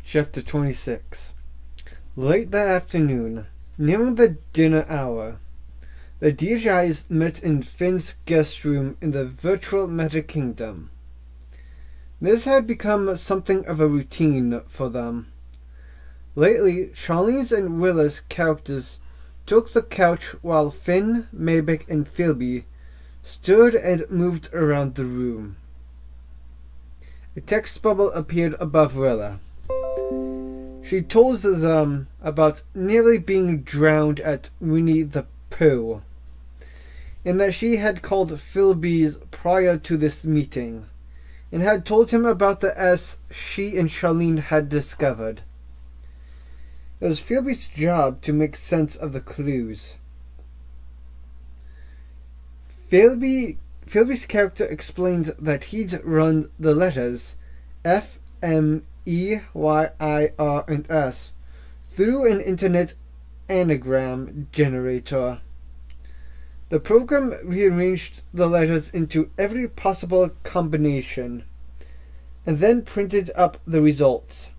Chapter 26. Late that afternoon, nearing the dinner hour, the DJs met in Finn's guest room in the virtual Meta Kingdom. This had become something of a routine for them. Lately, Charlene's and Willa's characters took the couch while Finn, Maybeck, and Philby stood and moved around the room. A text bubble appeared above Willa. She told them about nearly being drowned at Winnie the Pooh, and that she had called Philby's prior to this meeting, and had told him about the S she and Charlene had discovered. It was Philby's job to make sense of the clues. Philby's character explained that he'd run the letters F, M, E, Y, I, R, and S through an internet anagram generator. The program rearranged the letters into every possible combination and then printed up the results.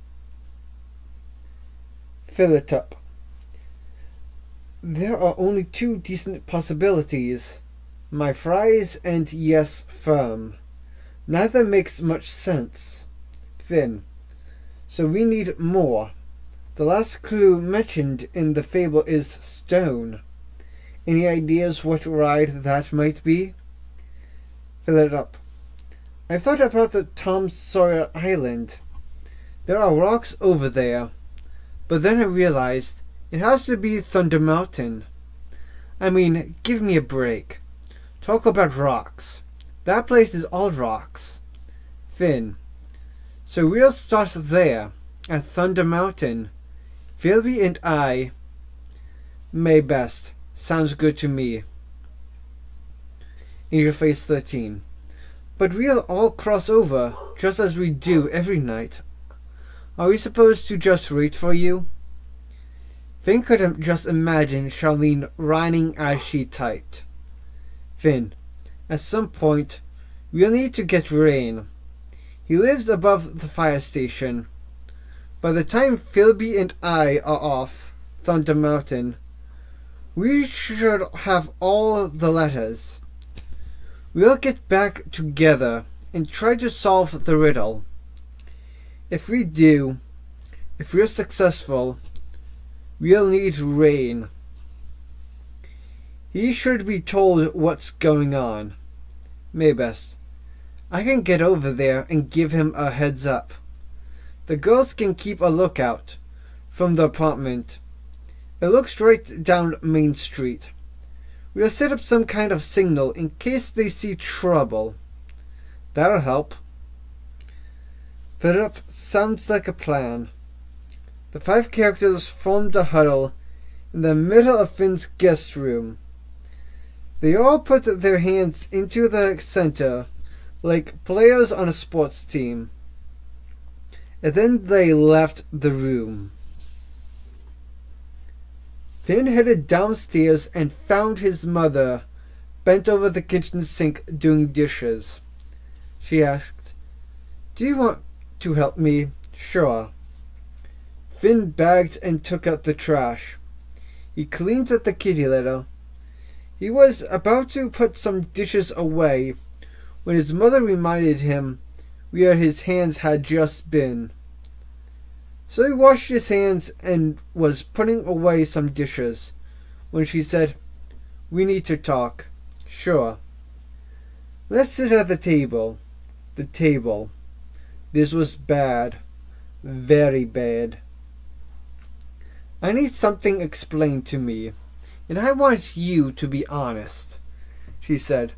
Fill it up. There are only two decent possibilities. My fries and yes firm. Neither makes much sense. Finn. So we need more. The last clue mentioned in the fable is stone. Any ideas what ride that might be? Fill it up. I thought about the Tom Sawyer Island. There are rocks over there. But then I realized it has to be Thunder Mountain. I mean, give me a break. Talk about rocks. That place is all rocks. Finn. So we'll start there, at Thunder Mountain. Philby and I. May best. Sounds good to me. In your face 13. But we'll all cross over, just as we do every night. Are we supposed to just wait for you? Finn could just imagine Charlene whining as she typed. Finn. At some point, we'll need to get Rain. He lives above the fire station. By the time Philby and I are off Thunder Mountain, we should have all the letters. We'll get back together and try to solve the riddle. If we do, if we're successful, we'll need Rain. He should be told what's going on. Maybest. I can get over there and give him a heads up. The girls can keep a lookout from the apartment. It looks right down Main Street. We'll set up some kind of signal in case they see trouble. That'll help. Put it up sounds like a plan. The 5 characters formed a huddle in the middle of Finn's guest room. They all put their hands into the center like players on a sports team. And then they left the room. Finn headed downstairs and found his mother bent over the kitchen sink doing dishes. She asked, "Do you want to help me?" "Sure." Finn bagged and took out the trash. He cleaned at the kitty litter. He was about to put some dishes away when his mother reminded him where his hands had just been. So he washed his hands and was putting away some dishes when she said, "We need to talk." "Sure." "Let's sit at the table." The table. This was bad. Very bad. "I need something explained to me, and I want you to be honest," she said.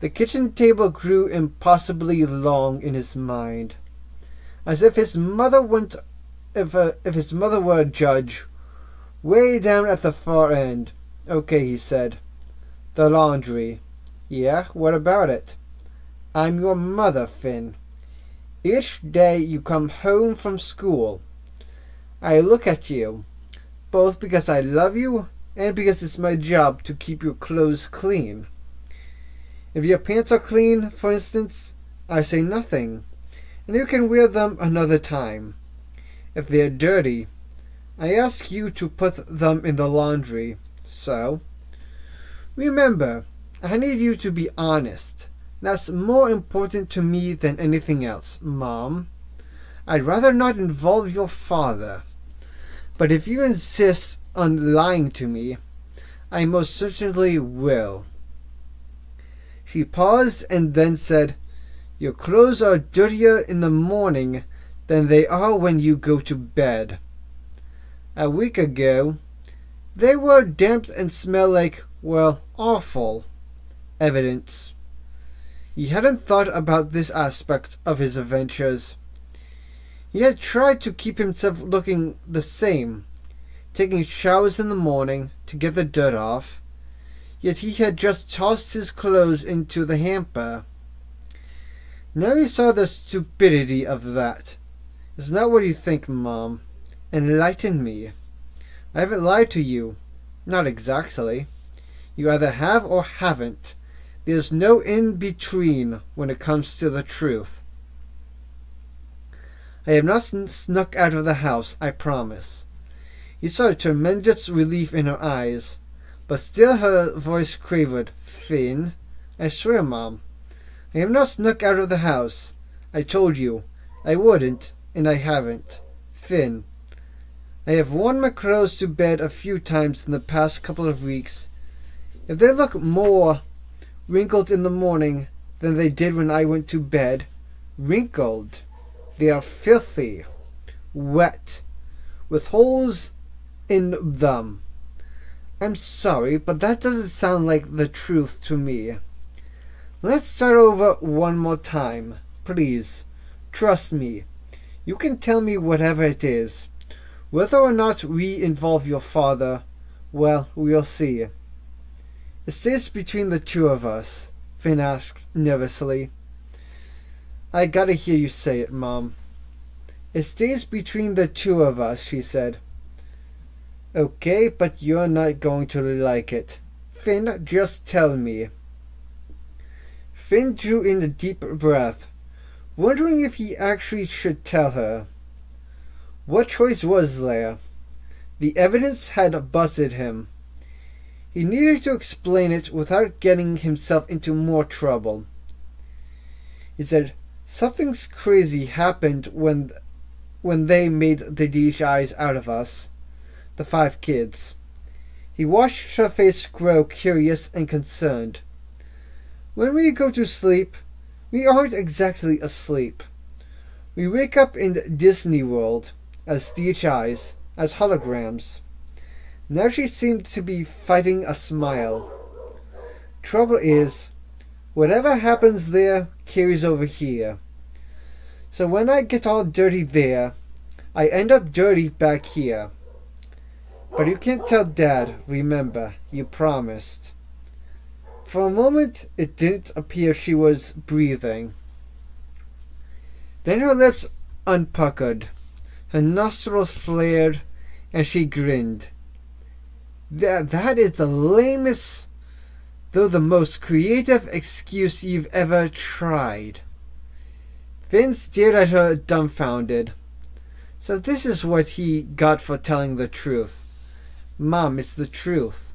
The kitchen table grew impossibly long in his mind, as if his mother went, if his mother were a judge, way down at the far end. "Okay," he said. "The laundry." "Yeah, what about it?" "I'm your mother, Finn. Each day you come home from school, I look at you, both because I love you and because it's my job to keep your clothes clean. If your pants are clean, for instance, I say nothing, and you can wear them another time. If they're dirty, I ask you to put them in the laundry. So, remember, I need you to be honest. That's more important to me than anything else, Mom. I'd rather not involve your father. But if you insist on lying to me, I most certainly will. She paused and then said, Your clothes are dirtier in the morning than they are when you go to bed. A week ago, they were damp and smelled like, well, awful. Evidence. He hadn't thought about this aspect of his adventures. He had tried to keep himself looking the same, taking showers in the morning to get the dirt off, yet he had just tossed his clothes into the hamper. Now he saw the stupidity of that. It's not what you think, Mom. Enlighten me. I haven't lied to you. Not exactly. You either have or haven't. There's no in-between when it comes to the truth. I have not snuck out of the house, I promise. He saw a tremendous relief in her eyes, but still her voice quavered. Finn, I swear, Mom, I have not snuck out of the house. I told you I wouldn't, and I haven't. Finn, I have worn my clothes to bed a few times in the past couple of weeks. If they look more wrinkled in the morning than they did when I went to bed, wrinkled, they are filthy, wet, with holes in them. I'm sorry, but that doesn't sound like the truth to me. Let's start over one more time, please. Trust me. You can tell me whatever it is. Whether or not we involve your father, well, we'll see. It stays between the two of us, Finn asked nervously. I gotta hear you say it, Mom. It stays between the two of us, she said. Okay, but you're not going to like it. Finn, just tell me. Finn drew in a deep breath, wondering if he actually should tell her. What choice was there? The evidence had busted him. He needed to explain it without getting himself into more trouble. He said, Something's crazy happened when they made the DHIs out of us, the 5 kids. He watched her face grow curious and concerned. When we go to sleep, we aren't exactly asleep. We wake up in Disney World as DHIs, as holograms. Now she seemed to be fighting a smile. Trouble is, whatever happens there carries over here. So when I get all dirty there, I end up dirty back here. But you can't tell Dad, remember, you promised. For a moment, it didn't appear she was breathing. Then her lips unpuckered, her nostrils flared, and she grinned. That is the lamest, though the most creative excuse you've ever tried. Finn stared at her dumbfounded. So this is what he got for telling the truth. Mom, it's the truth.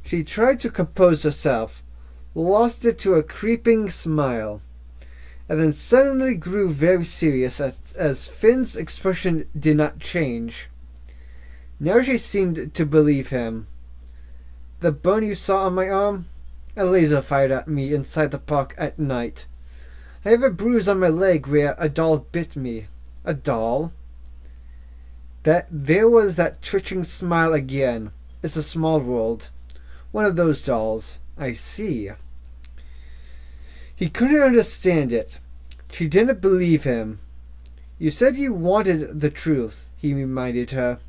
She tried to compose herself, lost it to a creeping smile, and then suddenly grew very serious as Finn's expression did not change. Now she seemed to believe him. The burn you saw on my arm? A laser fired at me inside the park at night. I have a bruise on my leg where a doll bit me. A doll? There was that twitching smile again. It's a small world. One of those dolls. I see. He couldn't understand it. She didn't believe him. You said you wanted the truth, he reminded her.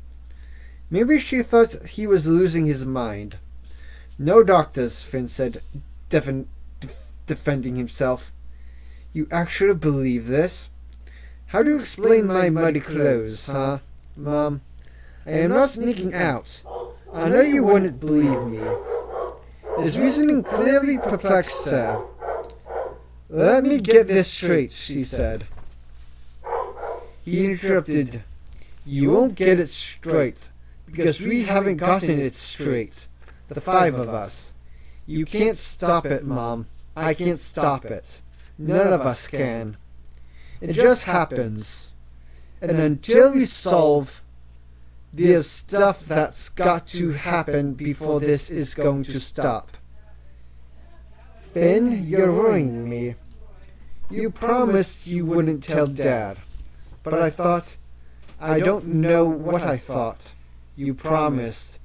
Maybe she thought he was losing his mind. No doctors, Finn said, defending himself. You actually believe this? How do you explain my muddy clothes, huh? Mom, I am not sneaking out. I know you wouldn't believe me. His reasoning clearly perplexed her. Let me get this straight, she said. He interrupted. You won't get it straight, because we haven't gotten it straight, the five of us. You can't stop it, Mom. I can't stop it. None of us can. It just happens. And until we solve, there's stuff that's got to happen before this is going to stop. Finn, you're worrying me. You promised you wouldn't tell Dad. But I thought... I don't know what I thought. You promised.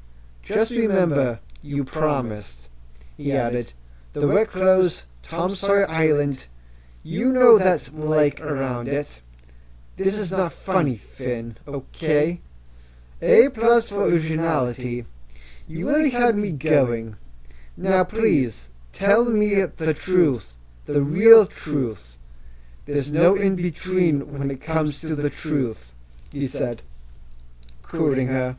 Just remember, you promised. He added. The wet clothes, Tom Sawyer Island. You know that lake around it. This is not funny, Finn, okay? A+ for originality. You really had me going. Now please, tell me the truth. The real truth. There's no in-between when it comes to the truth, he said, quoting her.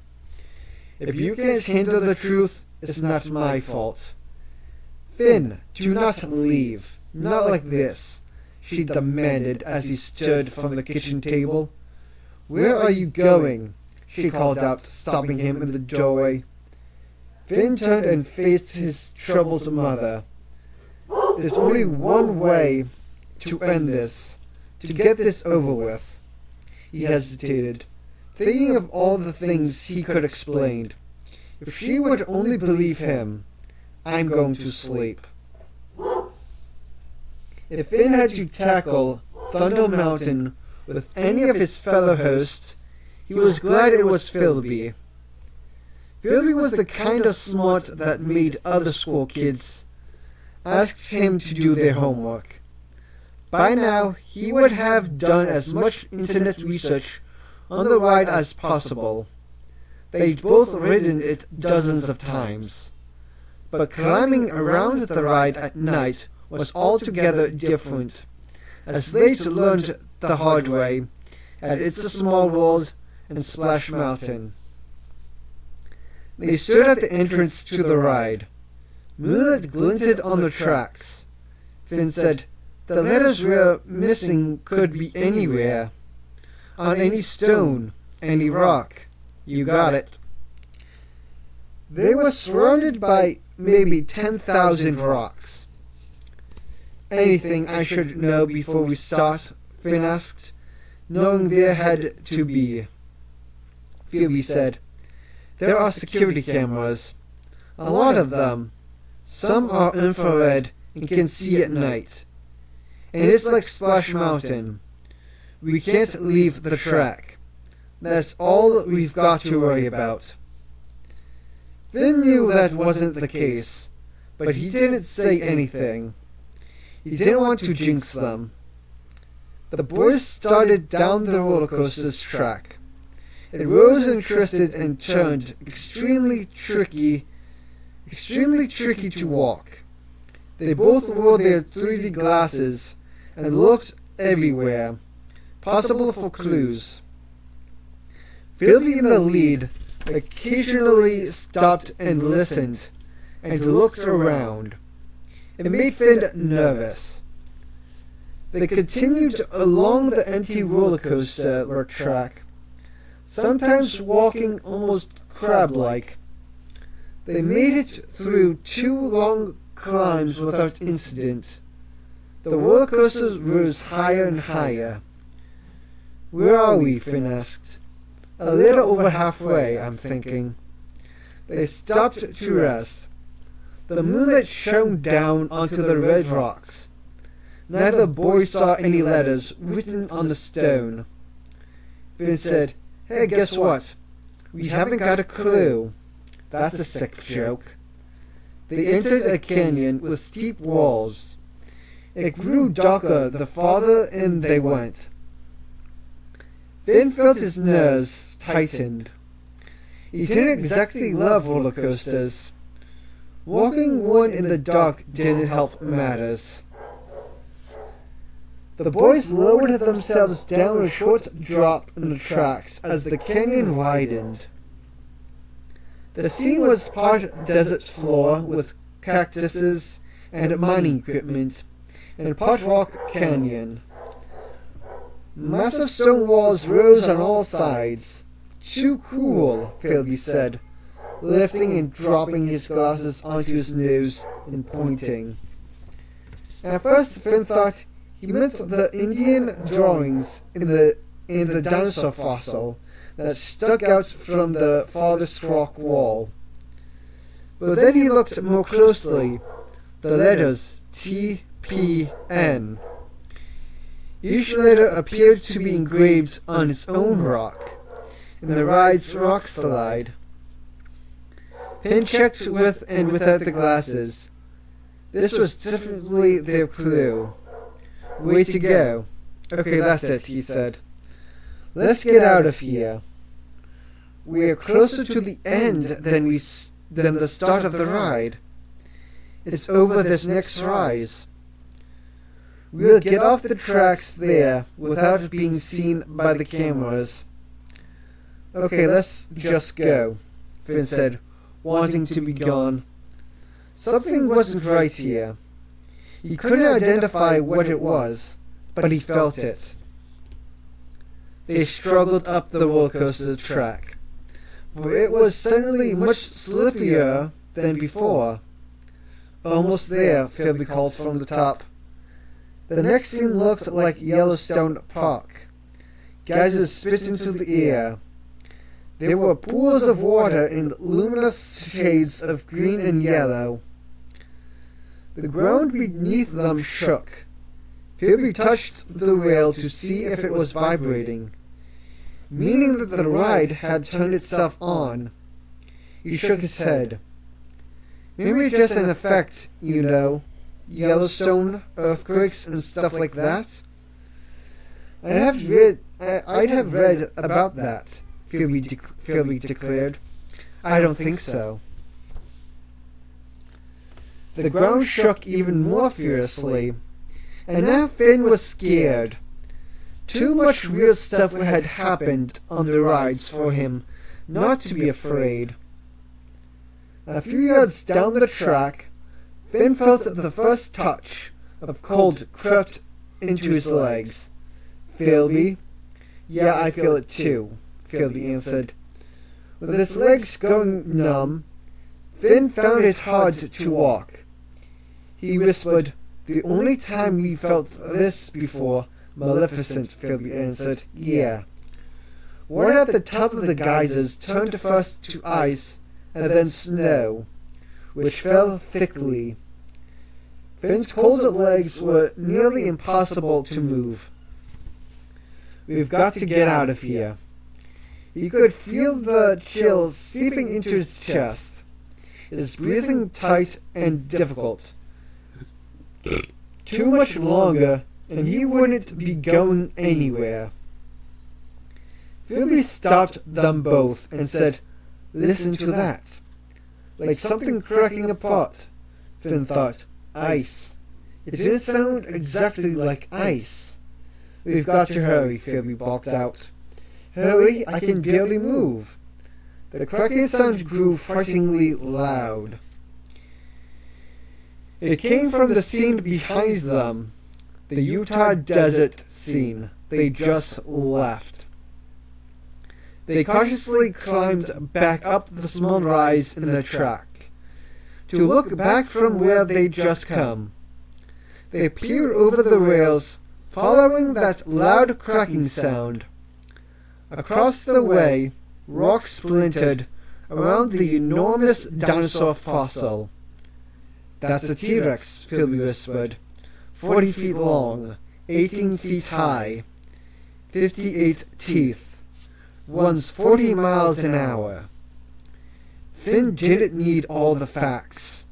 If you can't handle the truth, it's not my fault. Finn, do not leave. Not like this, she demanded as he stood from the kitchen table. Where are you going? She called out, stopping him in the doorway. Finn turned and faced his troubled mother. There's only one way to end this, to get this over with. He hesitated, thinking of all the things he could explain. If she would only believe him, I'm going to sleep. If Finn had to tackle Thunder Mountain with any of his fellow hosts, he was glad it was Philby. Philby was the kind of smart that made other school kids ask him to do their homework. By now, he would have done as much internet research on the ride as possible. They'd both ridden it dozens of times. But climbing around the ride at night was altogether different, as Slate learned the hard way at It's a Small World and Splash Mountain. They stood at the entrance to the ride. Moonlight glinted on the tracks. Finn said, the letters we're missing could be anywhere. On any stone, any rock. You got it. They were surrounded by maybe 10,000 rocks. Anything I should know before we start? Finn asked, knowing there had to be. Phoebe said, there are security cameras. A lot of them. Some are infrared and can see at night. And it's like Splash Mountain. We can't leave the track. That's all we've got to worry about. Finn knew that wasn't the case, but he didn't say anything. He didn't want to jinx them. The boys started down the roller coaster's track. It rose and twisted and turned, extremely tricky to walk. They both wore their 3D glasses and looked everywhere, possible for clues. Philby in the lead occasionally stopped and listened and looked around. It made Finn nervous. They continued along the empty roller coaster track, sometimes walking almost crab-like. They made it through 2 long climbs without incident. The roller coaster rose higher and higher. Where are we? Finn asked. A little over halfway, I'm thinking. They stopped to rest. The moonlight shone down onto the red rocks. Neither boy saw any letters written on the stone. Finn said, hey, guess what? We haven't got a clue. That's a sick joke. They entered a canyon with steep walls. It grew darker the farther in they went. Finn felt his nerves tightened. He didn't exactly love roller coasters. Walking one in the dark didn't help matters. The boys lowered themselves down a short drop in the tracks as the canyon widened. The scene was part desert floor with cactuses and mining equipment, and part rock canyon. Massive stone walls rose on all sides, Too cool, Philby said, lifting and dropping his glasses onto his nose and pointing. At first, Finn thought he meant the Indian drawings in the dinosaur fossil that stuck out from the farthest rock wall. But then he looked more closely. The letters TPN. Each letter appeared to be engraved on its own rock, in the ride's rock slide. Finn checked with and without the glasses. This was definitely their clue. Way to go. Okay, that's it, he said. Let's get out of here. We're closer to the end than the start of the ride. It's over this next rise. We'll get off the tracks there without being seen by the cameras. Okay, let's just go, Finn said, wanting to be gone. Something wasn't right here. He couldn't identify what it was, but he felt it. They struggled up the roller coaster track, but it was suddenly much slipperier than before. Almost there, Philby called from the top. The next scene looked like Yellowstone Park. Geysers spit into the air. There were pools of water in luminous shades of green and yellow. The ground beneath them shook. Philby touched the rail to see if it was vibrating, meaning that the ride had turned itself on. He shook his head. Maybe just an effect, you know, Yellowstone, earthquakes, and stuff like that. I'd have read about that, Philby declared. I don't think so. The ground shook even more furiously, and now Finn was scared. Too much weird stuff had happened on the rides for him not to be afraid. A few yards down the track, Finn felt the first touch of cold crept into his legs. Philby? Yeah, I feel it too, Philby answered. With his legs going numb, Finn found it hard to walk. He whispered, "The only time we felt this before, Maleficent," Philby answered. Yeah. Water at the top of the geysers turned first to ice and then snow, which fell thickly. Finn's cold legs were nearly impossible to move. We've got to get out of here. He could feel the chill seeping into his chest, his breathing tight and difficult. Too much longer, and he wouldn't be going anywhere. Philby stopped them both and said, "Listen to that." Like something cracking apart, Finn thought. Ice. It didn't sound exactly like ice. We've got to hurry, Philby balked out. Hurry, I can barely move. The cracking sound grew frighteningly loud. It came from the scene behind them, the Utah desert scene they just left. They cautiously climbed back up the small rise in the track, to look back from where they'd just come. They peered over the rails, following that loud cracking sound. Across the way, rocks splintered around the enormous dinosaur fossil. That's a T-Rex, Philby whispered. 40 feet long, 18 feet high, 58 teeth, runs 40 miles an hour. Finn didn't need all the facts.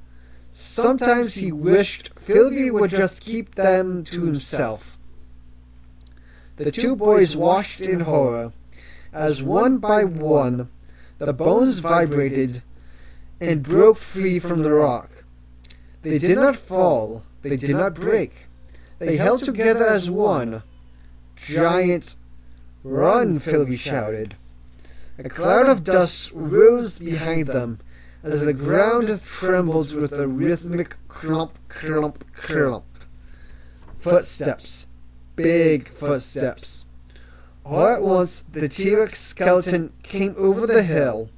Sometimes he wished Philby would just keep them to himself. The two boys watched in horror, as one by one the bones vibrated and broke free from the rock. They did not fall, they did not break. They held together as one. Giant. Run, Philby shouted. A cloud of dust rose behind them as the ground trembled with a rhythmic crump, crump, crump. Footsteps. Big footsteps. All at once, the T-Rex skeleton came over the hill.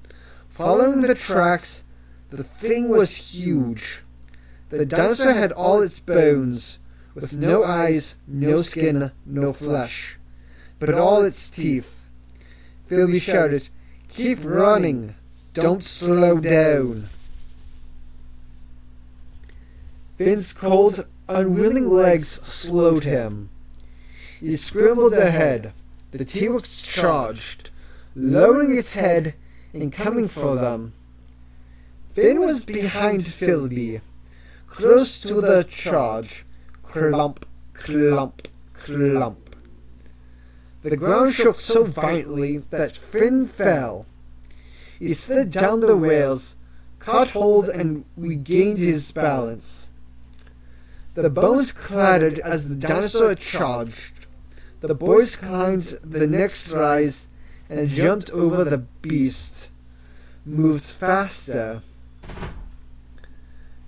Following the tracks, the thing was huge. The dinosaur had all its bones, with no eyes, no skin, no flesh, but all its teeth. Philby shouted, "Keep running! Don't slow down!" Finn's cold, unwilling legs slowed him. He scrambled ahead. The T-Rex charged, lowering its head and coming for them. Finn was behind Philby, close to the charge. Clump, clump, clump. The ground shook so violently that Finn fell. He slid down the rails, caught hold, and regained his balance. The bones clattered as the dinosaur charged. The boys climbed the next rise and jumped over the beast, moved faster.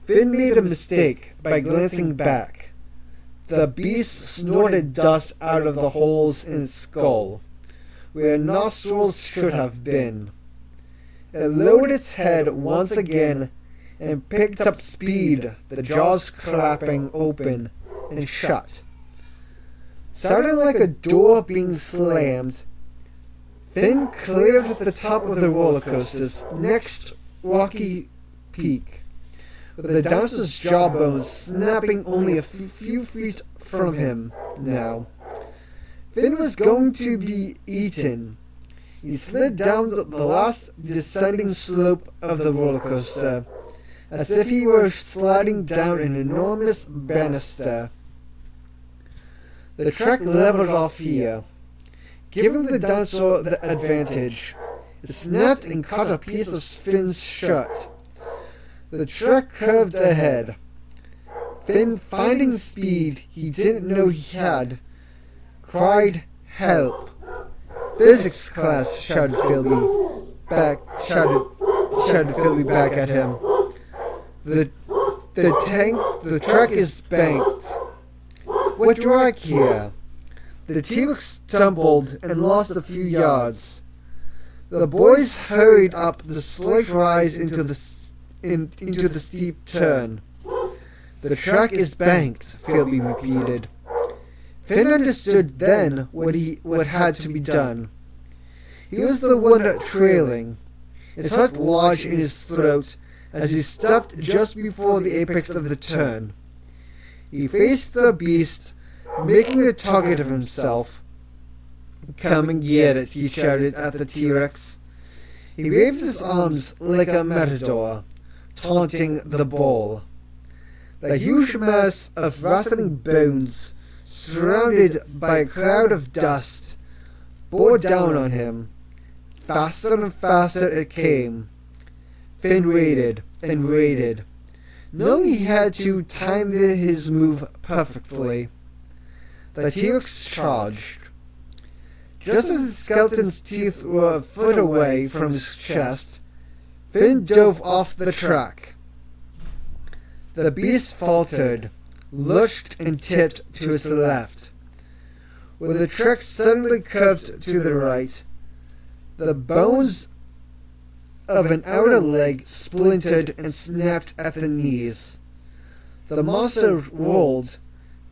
Finn made a mistake by glancing back. The beast snorted dust out of the holes in its skull, where nostrils should have been. It lowered its head once again and picked up speed, the jaws clapping open and shut. Sounding like a door being slammed, Finn cleared the top of the roller coaster's next rocky peak, with the dinosaur's jawbones snapping only a few feet from him now. Finn was going to be eaten. He slid down the last descending slope of the roller coaster, as if he were sliding down an enormous banister. The track leveled off here, giving the dinosaur the advantage. It snapped and caught a piece of Finn's shirt. The track curved ahead. Finn, finding speed he didn't know he had, cried, "Help!" "Physics class!" shouted Philby back at him. The track is banked. What drag here?" The T-Rex stumbled and lost a few yards. The boys hurried up the slight rise into the steep turn. "The track is banked," Philby repeated. Finn understood then what had to be done. He was the one trailing, his heart lodged in his throat as he stopped just before the apex of the turn. He faced the beast, making a target of himself. "Come and get it," he shouted at the T-Rex. He waved his arms like a matador, taunting the bull. The huge mass of rattling bones, surrounded by a cloud of dust, bore down on him. Faster and faster it came. Finn waited and waited, knowing he had to time his move perfectly. The T-Rex charged. Just as the skeleton's teeth were a foot away from his chest, Finn dove off the track. The beast faltered, lurched and tipped to his left. When the track suddenly curved to the right, the bones of an outer leg splintered and snapped at the knees. The monster rolled,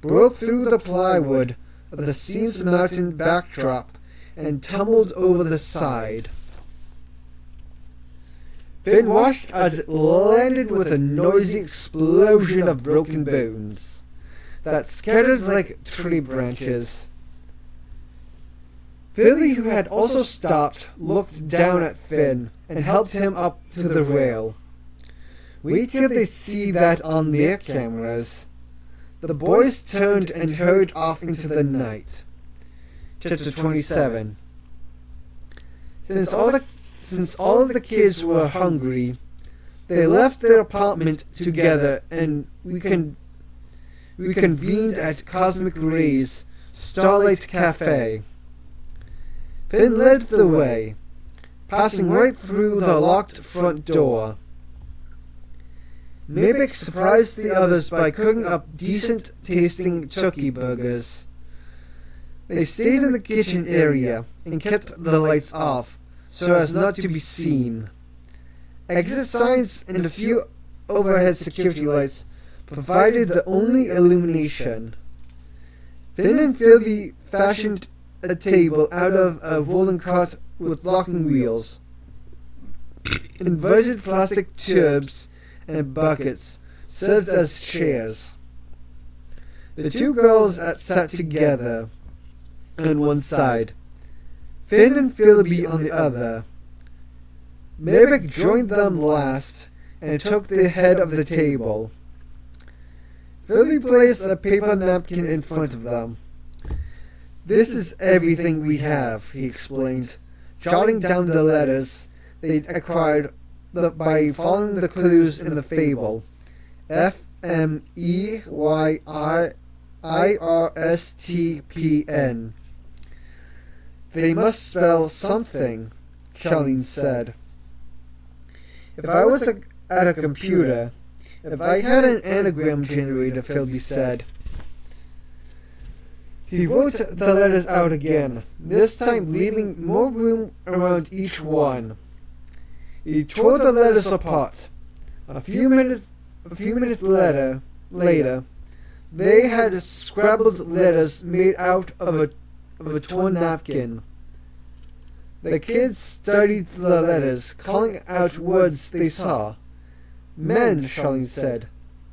broke through the plywood of the scene's mountain backdrop, and tumbled over the side. Finn watched as it landed with a noisy explosion of broken bones that scattered like tree branches. Philby, who had also stopped, looked down at Finn and helped him up to the rail. Wait till they see that on their cameras. The boys turned and hurried off into the night. Chapter 27. Since all of the kids were hungry, they left their apartment together and we convened at Cosmic Ray's Starlight Cafe. Finn led the way, passing right through the locked front door. Mabek surprised the others by cooking up decent-tasting turkey burgers. They stayed in the kitchen area and kept the lights off so as not to be seen. Exit signs and a few overhead security lights provided the only illumination. Finn and Phoebe fashioned a table out of a woolen cart with locking wheels. Inverted plastic tubes and buckets served as chairs. The two girls sat together on one side, Finn and Phoebe on the other. Merrick joined them last and took the head of the table. Phoebe placed a paper napkin in front of them. "This is everything we have," he explained, jotting down the letters they'd acquired by following the clues in the fable. FMEYIRSTPN. "They must spell something," Charlene said. "If I was at a computer, if I had an anagram generator," Philby said. He wrote the letters out again, this time leaving more room around each one. He tore the letters apart. A few minutes later, they had scrabbled letters made out of a torn napkin. The kids studied the letters, calling out words they saw. "Men," Charlene said.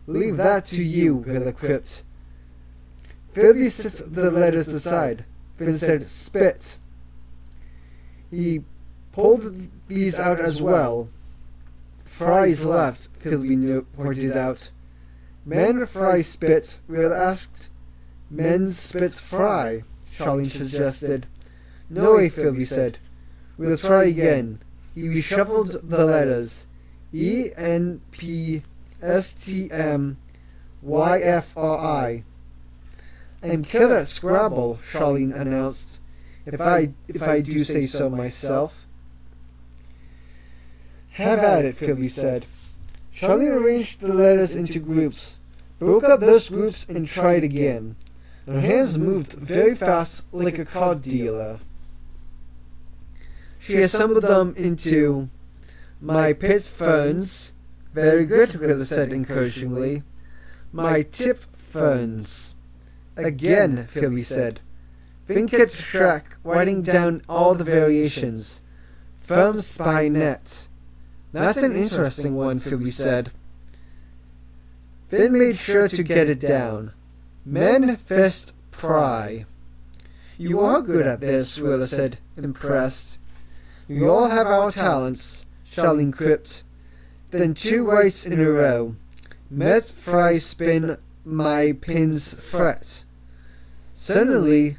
"Leave that to you," Willa quipped. Philby set the letters aside. Finn said, "Spit." He pulled these out as well. "Fries left," Philby pointed out. "Men fry spit," Willa asked. "Men spit fry," Charlene suggested. "No way," Philby said. "We'll try again." He reshuffled the letters. ENPSTMYFRI. "I'm killer at Scrabble," Charlene announced. If I do say so myself." "Have at it," Philby said. Charlene arranged the letters into groups, broke up those groups and tried again. Her hands moved very fast like a card dealer. She assembled them into "My pit ferns." "Very good," Willa said encouragingly. "My tip ferns." "Again," Philby said. Finn kept track, writing down all the variations. "Firm spy net." "That's an interesting one," Philby said. Finn made sure to get it down. "Men fist pry." "You are good at this," Willa said, impressed. "We all have our talents," Charlene quipped. Then two rights in a row. "Met fry spin my pins fret." Suddenly,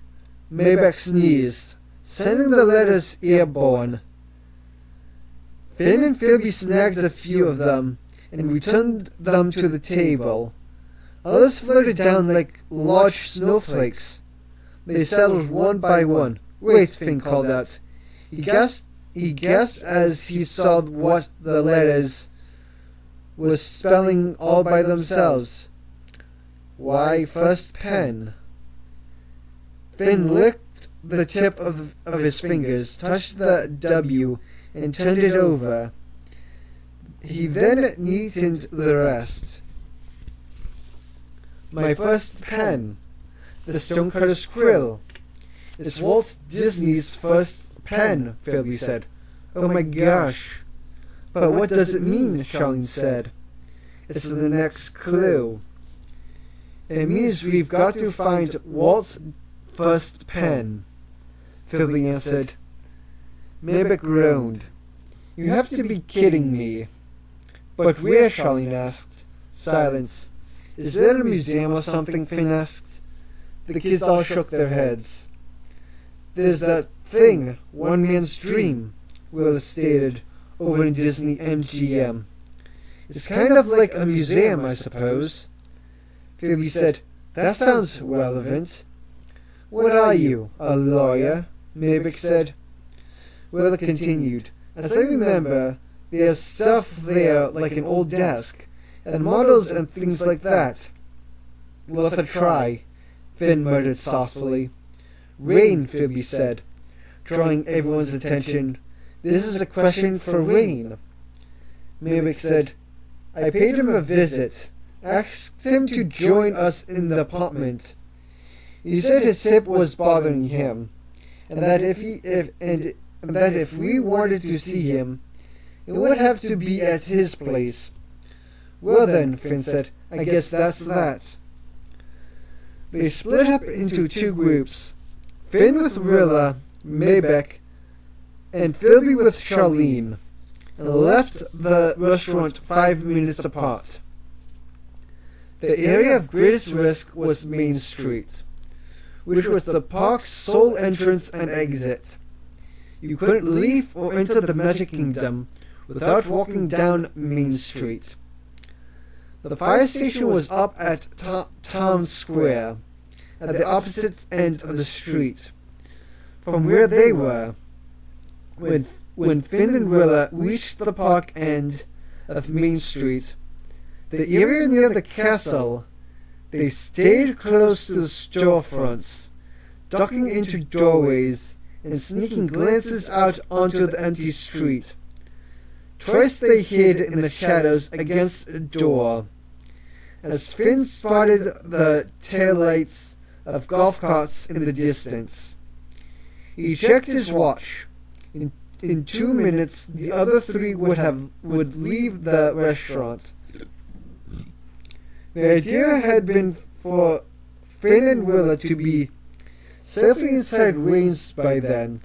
Maybeck sneezed, sending the letters airborne. Finn and Philby snagged a few of them and returned them to the table. Others floated down like large snowflakes. They settled one by one. "Wait," Finn called out. He gasped as he saw what the letters were spelling all by themselves. "Why, first pen." Finn licked the tip of his fingers, touched the W, and turned it over. He then neatened the rest. "My first pen. The Stonecutter's Quill. It's Walt Disney's first pen," Philby said. "Oh my gosh." "But what does it mean?" Charlene said. "It's the next clue." "It means we've got to find Walt's first pen," Philby answered. Maybeck groaned. "You have to be kidding me." "But where?" Charlene asked. Silence. "Is there a museum or something?" Finn asked. The kids all shook their heads. "There's that thing, One Man's Dream," Willa stated, over in Disney MGM. "It's kind of like a museum, I suppose." Phoebe said, "That sounds relevant." "What are you, a lawyer?" Maybeck said. Willa continued, "As I remember, there's stuff there like an old desk, and models and things like that." "Worth a try," Finn muttered softly. Rain, Phoebe said, drawing everyone's attention. This is a question for Rain. Maybeck said, I paid him a visit, asked him to join us in the apartment. He said his hip was bothering him, and that if we wanted to see him, it would have to be at his place. Well then, Finn said, I guess that's that. They split up into two groups, Finn with Rilla, Maybeck, and Phoebe with Charlene, and left the restaurant 5 minutes apart. The area of greatest risk was Main Street, which was the park's sole entrance and exit. You couldn't leave or enter the Magic Kingdom without walking down Main Street. The fire station was up at Town Square, at the opposite end of the street, from where they were. When Finn and Rilla reached the park end of Main Street, the area near the castle, they stayed close to the storefronts, ducking into doorways and sneaking glances out onto the empty street. Twice they hid in the shadows against a door. As Finn spotted the taillights of golf carts in the distance, he checked his watch. In 2 minutes, the other three would leave the restaurant. The idea had been for Finn and Rilla to be safely inside Rain's by then.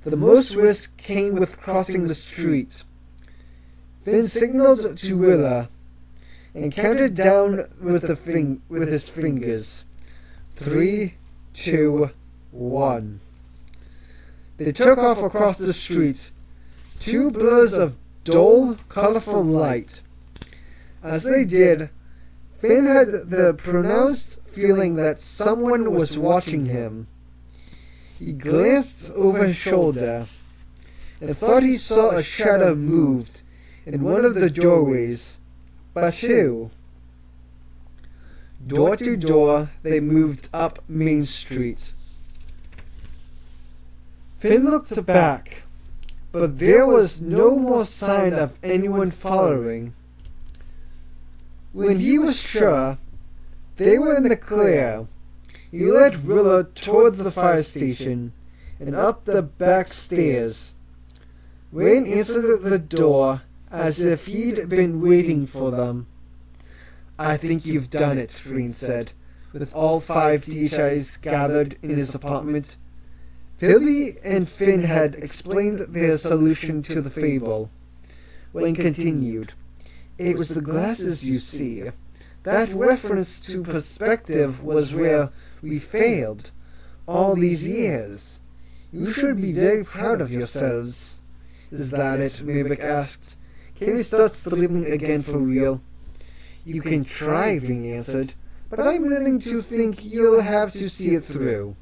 The most risk came with crossing the street. Finn signaled to Rilla and counted down with his fingers. 3, 2, 1. They took off across the street, two blurs of dull, colorful light. As they did, Finn had the pronounced feeling that someone was watching him. He glanced over his shoulder and thought he saw a shadow moved in one of the doorways. But who? Door to door, they moved up Main Street. Finn looked back, but there was no more sign of anyone following. When he was sure they were in the clear, he led Rilla toward the fire station and up the back stairs. Rain answered the door as if he'd been waiting for them. I think you've done it, Rain said, with all 5 DHIs gathered in his apartment. Phoebe and Finn had explained their solution to the fable. Rain continued, It was the glasses, you see. That reference to perspective was where we failed all these years. You should be very proud of yourselves. Is that it? Maybeck asked. Can we start sleeping again for real? You can try, Ring answered, but I'm willing to think you'll have to see it through.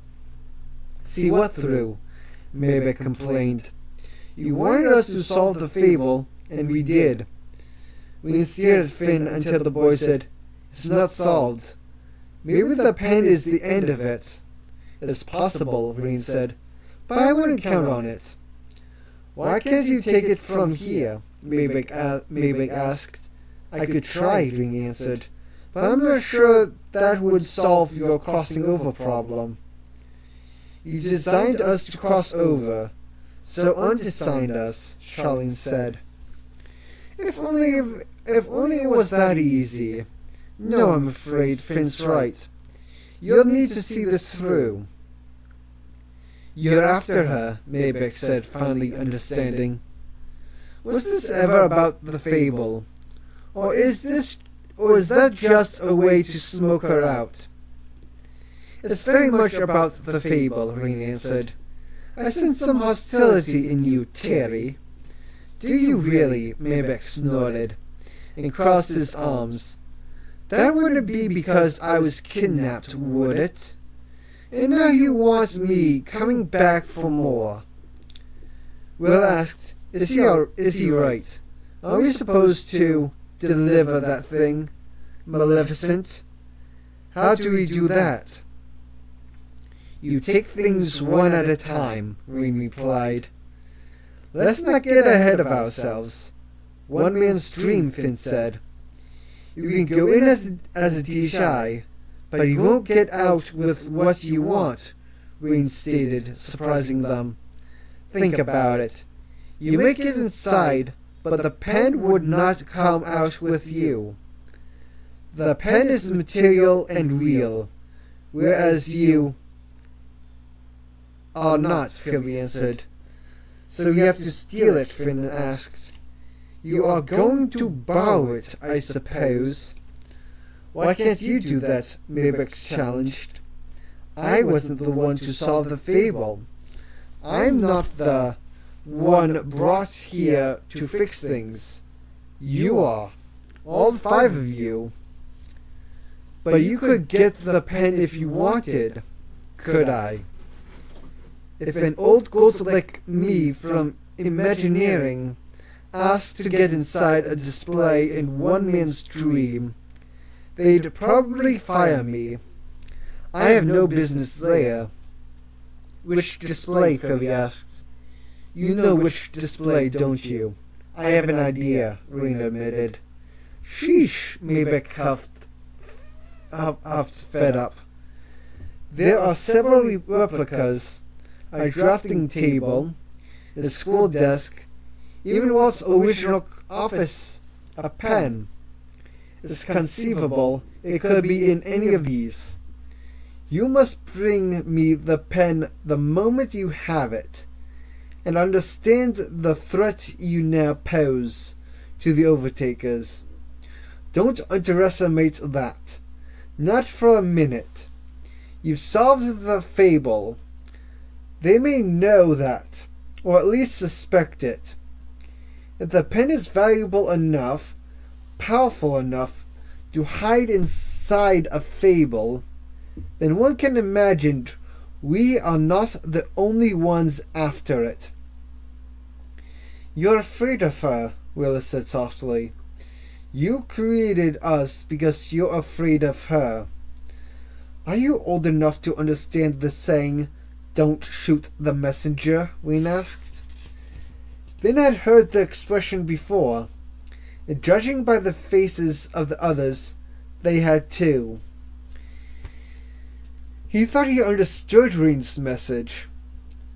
See what through? Maybeck complained. You wanted us to solve the fable, and we did. We stared at Finn until the boy said, It's not solved. Maybe the pen is the end of it. It's possible, Rain said, but I wouldn't count on it. Why can't you take it from here? Maybeck asked. I could try, Ring answered, but I'm not sure that would solve your crossing over problem. You designed us to cross over, so undesigned us, Charlene said. If only it was that easy. No, I'm afraid Finn's right. You'll need to see this through. You're after her, Maybeck said, finally understanding. Was this ever about the fable? Or is that just a way to smoke her out? It's very much about the fable, Rain answered. I sense some hostility in you, Terry. Do you really? Maybeck snorted and crossed his arms. That wouldn't be because I was kidnapped, would it? And now you want me coming back for more. Will asked, Is he right? Are we supposed to deliver that thing? Maleficent? How do we do that? You take things one at a time, Rin replied. Let's not get ahead of ourselves. One man's dream, Finn said. You can go in as a DHI, but you won't get out with what you want, Rin stated, surprising them. Think about it. You may get inside, but the pen would not come out with you. The pen is material and real, whereas you are not, Phoebe answered. So you have to steal it, Finn asked. You are going to borrow it, I suppose. Why can't you do that? Mabex challenged. I wasn't the one to solve the fable. I'm not the one brought here to fix things. You are. All 5 of you. But you could get the pen if you wanted, could I? If an old ghost like me from Imagineering asked to get inside a display in one man's dream, they'd probably fire me. I have no business there. Which display? Phoebe asked. You know which display, don't you? I have an idea, Rena admitted. Sheesh, Mabeck huffed, fed up. There are several replicas, a drafting table, a school desk, even Walt's original office, a pen. It's conceivable it could be in any of these. You must bring me the pen the moment you have it, and understand the threat you now pose to the Overtakers. Don't underestimate that. Not for a minute. You've solved the fable. They may know that, or at least suspect it. If the pen is valuable enough, powerful enough, to hide inside a fable, then one can imagine we are not the only ones after it. You're afraid of her, Willis said softly. You created us because you're afraid of her. Are you old enough to understand the saying, "Don't shoot the messenger"? Wayne asked. Finn had heard the expression before, and judging by the faces of the others, they had too. He thought he understood Rain's message.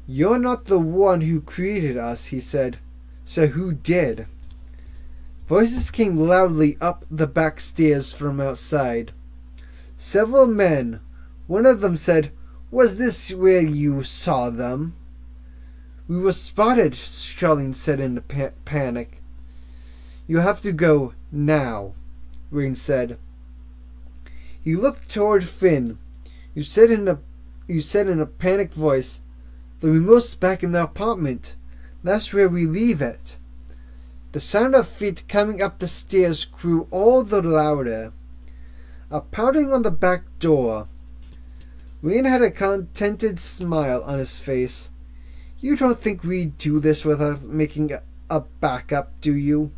You're not the one who created us, he said. So who did? Voices came loudly up the back stairs from outside. Several men. One of them said, Was this where you saw them? We were spotted, Charlene said in a panic. You have to go now, Rain said. He looked toward Finn. You said in a panicked voice, The remote's back in the apartment. That's where we leave it. The sound of feet coming up the stairs grew all the louder. A pounding on the back door. Wayne had a contented smile on his face. You don't think we'd do this without making a backup, do you?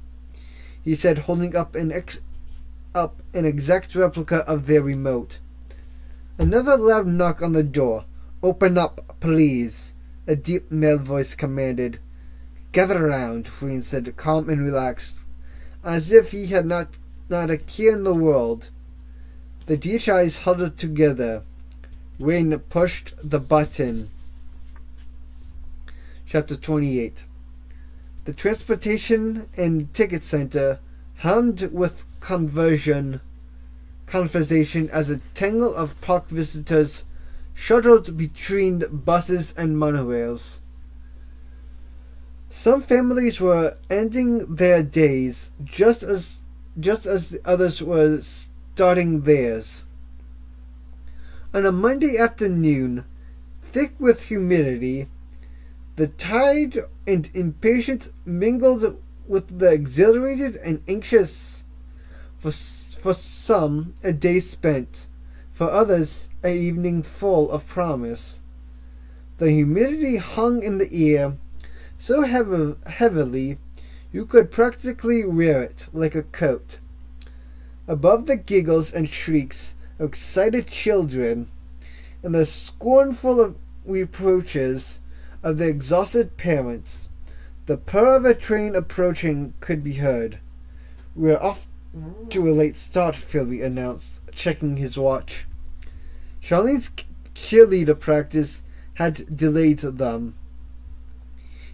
He said, holding up an exact replica of their remote. Another loud knock on the door. Open up, please, a deep male voice commanded. Gather around, Wayne said, calm and relaxed, as if he had not a care in the world. The DHIs huddled together. Wayne pushed the button. Chapter 28. The transportation and ticket center hummed with conversation as a tangle of park visitors shuttled between buses and monorails. Some families were ending their days just as the others were starting theirs. On a Monday afternoon, thick with humidity, the tired and impatient mingled with the exhilarated and anxious. For some, a day spent. For others, an evening full of promise. The humidity hung in the air so heavily you could practically wear it like a coat. Above the giggles and shrieks of excited children, and the scornful of reproaches of the exhausted parents. The purr of a train approaching could be heard. "We're off to a late start," Philby announced, checking his watch. Charlene's cheerleader practice had delayed them.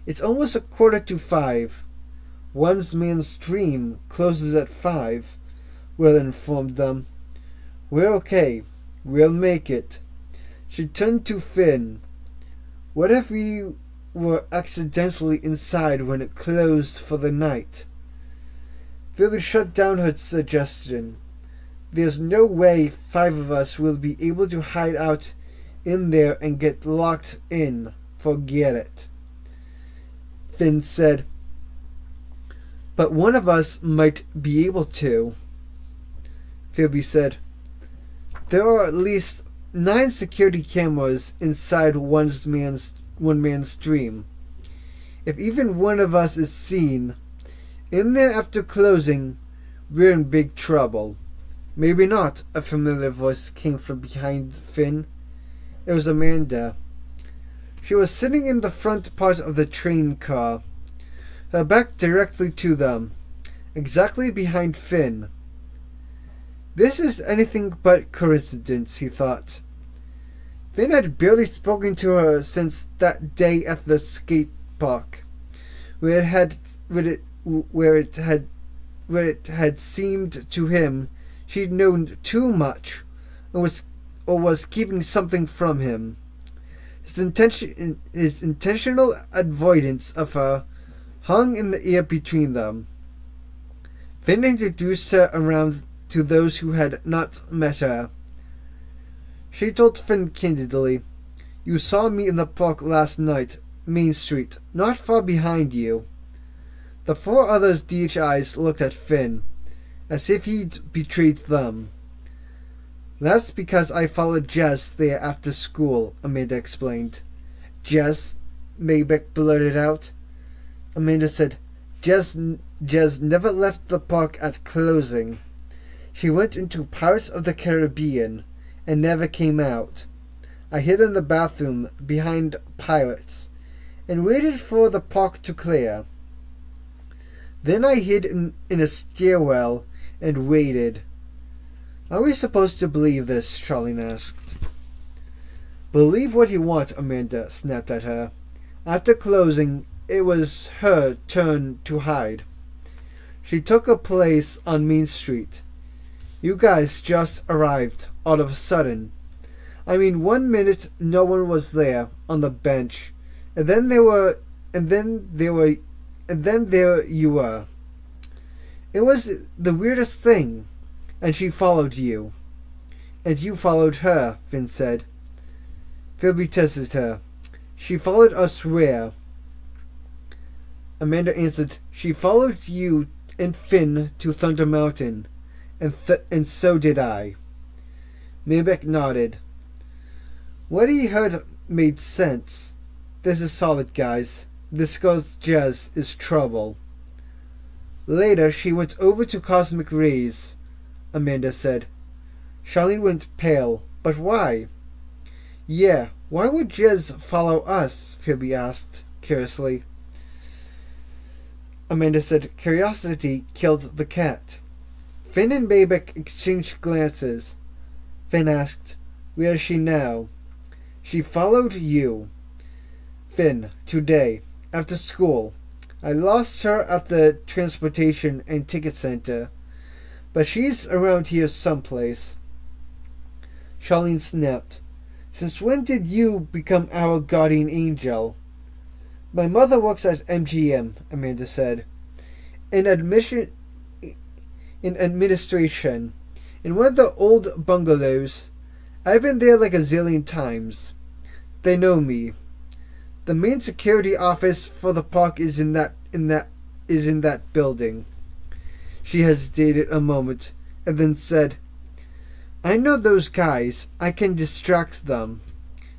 "It's almost 5:15. One's man's dream closes at 5, Will informed them. "We're okay. We'll make it." She turned to Finn. "What if we were accidentally inside when it closed for the night?" Philby shut down her suggestion. "There's no way 5 of us will be able to hide out in there and get locked in. Forget it." Finn said, "But one of us might be able to." Philby said, "There are at least 9 security cameras inside one man's dream. If even one of us is seen in there after closing, we're in big trouble." "Maybe not," a familiar voice came from behind Finn. It was Amanda. She was sitting in the front part of the train car, her back directly to them, exactly behind Finn. This is anything but coincidence, he thought. Finn had barely spoken to her since that day at the skate park, where it had seemed to him she'd known too much, and was keeping something from him. His intentional avoidance of her hung in the air between them. Finn introduced her around to those who had not met her. She told Finn candidly, "You saw me in the park last night, Main Street, not far behind you." The 4 others' DHIs looked at Finn, as if he'd betrayed them. "That's because I followed Jess there after school," Amanda explained. "Jess?" Maybeck blurted out. Amanda said, Jess never left the park at closing. She went into Pirates of the Caribbean and never came out. I hid in the bathroom behind Pirates and waited for the park to clear. Then I hid in a stairwell and waited." "Are we supposed to believe this?" Charlene asked. "Believe what you want," Amanda snapped at her. "After closing, it was her turn to hide. She took a place on Main Street. You guys just arrived all of a sudden. I mean, 1 minute no one was there on the bench, and then there you were. It was the weirdest thing. And she followed you." "And you followed her," Finn said. Philby tested her. "She followed us where?" Amanda answered, "She followed you and Finn to Thunder Mountain, and so did I." Maybeck nodded. What he heard made sense. "This is solid, guys. This girl's Jez is trouble." "Later, she went over to Cosmic Rays," Amanda said. Charlene went pale. "But why?" "Yeah, why would Jez follow us?" Phoebe asked, curiously. Amanda said, "Curiosity killed the cat." Finn and Maybeck exchanged glances. Finn asked, "Where is she now?" "She followed you." Finn, "Today, after school. I lost her at the transportation and ticket center. But she's around here someplace." Charlene snapped, "Since when did you become our guardian angel?" "My mother works at MGM, Amanda said. In administration. In one of the old bungalows. I've been there like a zillion times. They know me. The main security office for the park is in that building." She hesitated a moment, and then said, "I know those guys. I can distract them.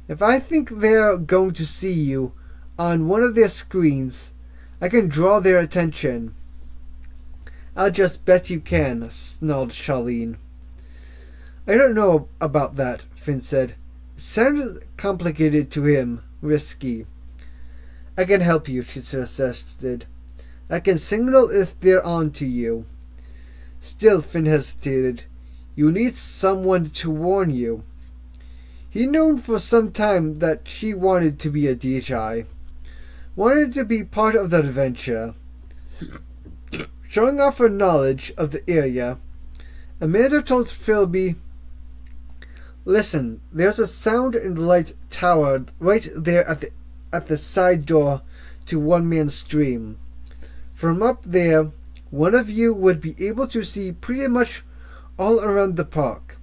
If I think they're going to see you on one of their screens, I can draw their attention." "I'll just bet you can," snarled Charlene. "I don't know about that," Finn said. It sounded complicated to him, risky. I can help you, she suggested. I can signal if they're on to you. Still, Finn hesitated. You need someone to warn you. He'd known for some time that she wanted to be a DJ. Wanted to be part of the adventure. Showing off her knowledge of the area, Amanda told Philby, Listen, there's a sound and light tower right there at the side door to One Man's Stream. From up there, one of you would be able to see pretty much all around the park.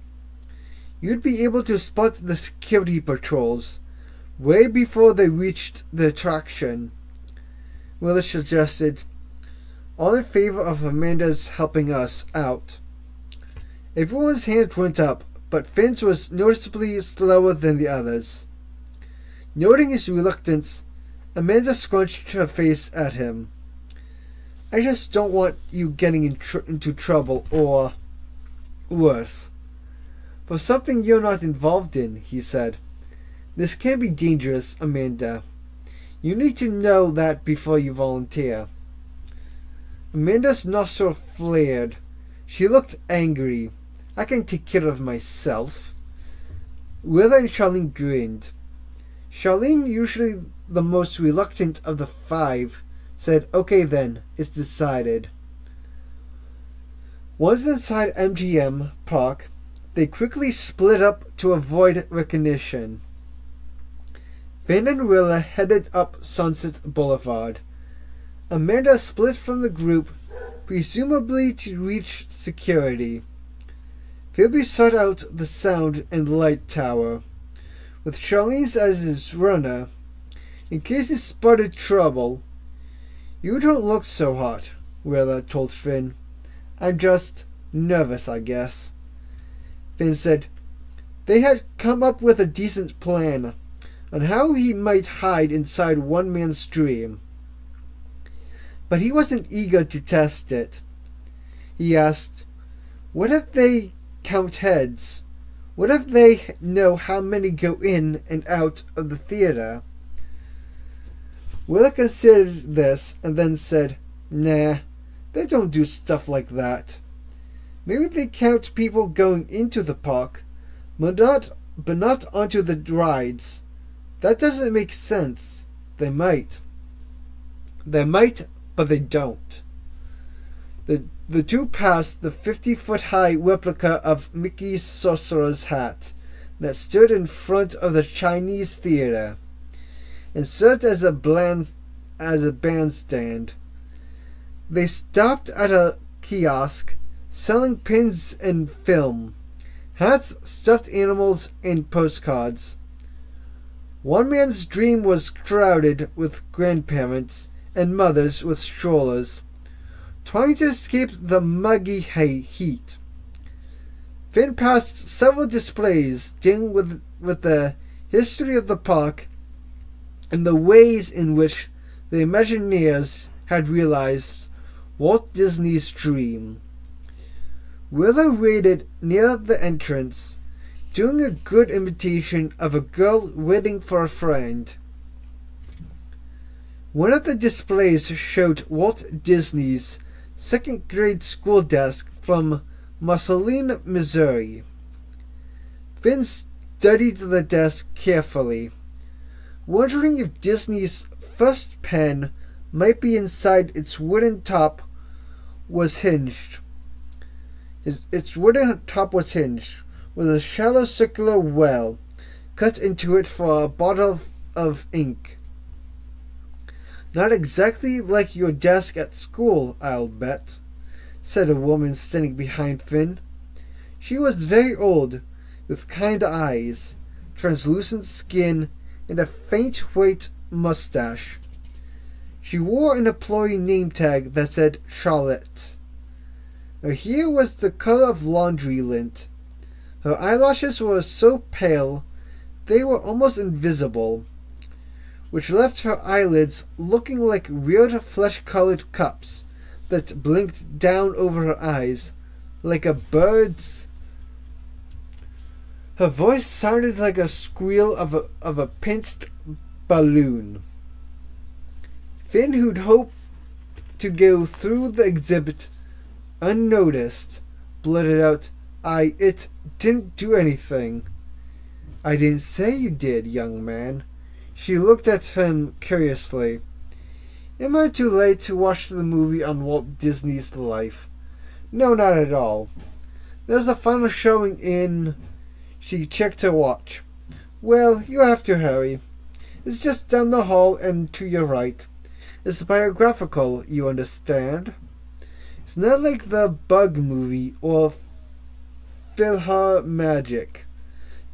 You'd be able to spot the security patrols way before they reached the attraction. Willis suggested, all in favor of Amanda's helping us out. Everyone's hand went up, but Finn's was noticeably slower than the others. Noting his reluctance, Amanda scrunched her face at him. I just don't want you getting into trouble or worse. For something you're not involved in, he said. This can be dangerous, Amanda. You need to know that before you volunteer. Amanda's nostril flared. She looked angry. I can take care of myself. Willa and Charlene grinned. Charlene, usually the most reluctant of the five, said, Okay then, it's decided. Once inside MGM Park, they quickly split up to avoid recognition. Finn and Willa headed up Sunset Boulevard. Amanda split from the group, presumably to reach security. Phoebe sought out the sound and light tower, with Charlene as his runner, in case he spotted trouble. You don't look so hot, Willa told Finn. I'm just nervous, I guess. Finn said they had come up with a decent plan on how he might hide inside One Man's Dream. But he wasn't eager to test it. He asked, what if they count heads? What if they know how many go in and out of the theater? Willa considered this and then said, Nah, they don't do stuff like that. Maybe they count people going into the park, but not onto the rides. That doesn't make sense. They might. They might, but they don't. The two passed the 50-foot-high replica of Mickey's sorcerer's hat that stood in front of the Chinese theater and served as a bandstand. They stopped at a kiosk selling pins and film, hats, stuffed animals, and postcards. One Man's Dream was crowded with grandparents and mothers with strollers, trying to escape the muggy heat. Finn passed several displays dealing with the history of the park and the ways in which the Imagineers had realized Walt Disney's dream. Willa waited near the entrance, doing a good imitation of a girl waiting for a friend. One of the displays showed Walt Disney's second-grade school desk from Mussolini, Missouri. Finn studied the desk carefully, wondering if Disney's first pen might be inside its wooden top was hinged. Its wooden top was hinged, with a shallow circular well cut into it for a bottle of ink. Not exactly like your desk at school, I'll bet, said a woman standing behind Finn. She was very old, with kind eyes, translucent skin, and a faint white mustache. She wore an employee name tag that said Charlotte. Her hair was the color of laundry lint. Her eyelashes were so pale they were almost invisible, which left her eyelids looking like weird flesh-colored cups that blinked down over her eyes, like a bird's Her voice sounded like a squeal of a pinched balloon. Finn, who'd hoped to go through the exhibit unnoticed, blurted out, It didn't do anything." "I didn't say you did, young man." She looked at him curiously. "Am I too late to watch the movie on Walt Disney's life?" "No, not at all. There's a final showing in..." She checked her watch. "Well, you have to hurry. It's just down the hall and to your right. It's biographical, you understand. It's not like the Bug movie or Philharmagic.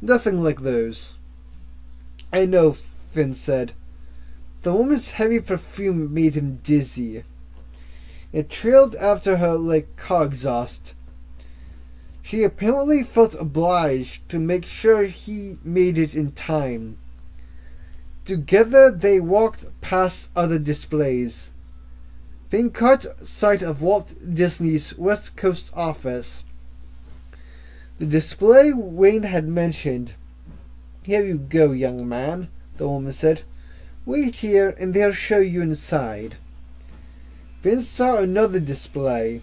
Nothing like those." "I know," Finn said. The woman's heavy perfume made him dizzy. It trailed after her like car exhaust. She apparently felt obliged to make sure he made it in time. Together they walked past other displays. Finn caught sight of Walt Disney's West Coast office. The display Wayne had mentioned. "Here you go, young man," the woman said. "Wait here and they'll show you inside." Finn saw another display.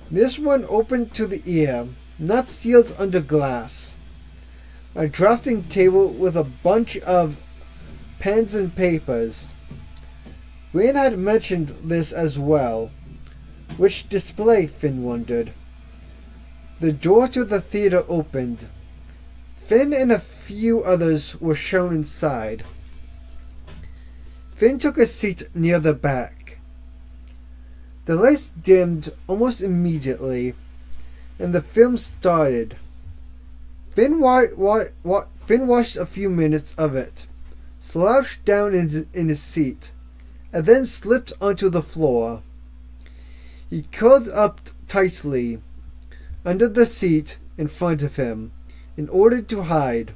This one opened to the ear, not sealed under glass. A drafting table with a bunch of pens and papers. Wayne had mentioned this as well. Which display, Finn wondered. The door to the theater opened. Finn and a few others were shown inside. Finn took a seat near the back. The lights dimmed almost immediately, and the film started. Finn watched a few minutes of it, slouched down in his seat, and then slipped onto the floor. He curled up tightly under the seat in front of him in order to hide.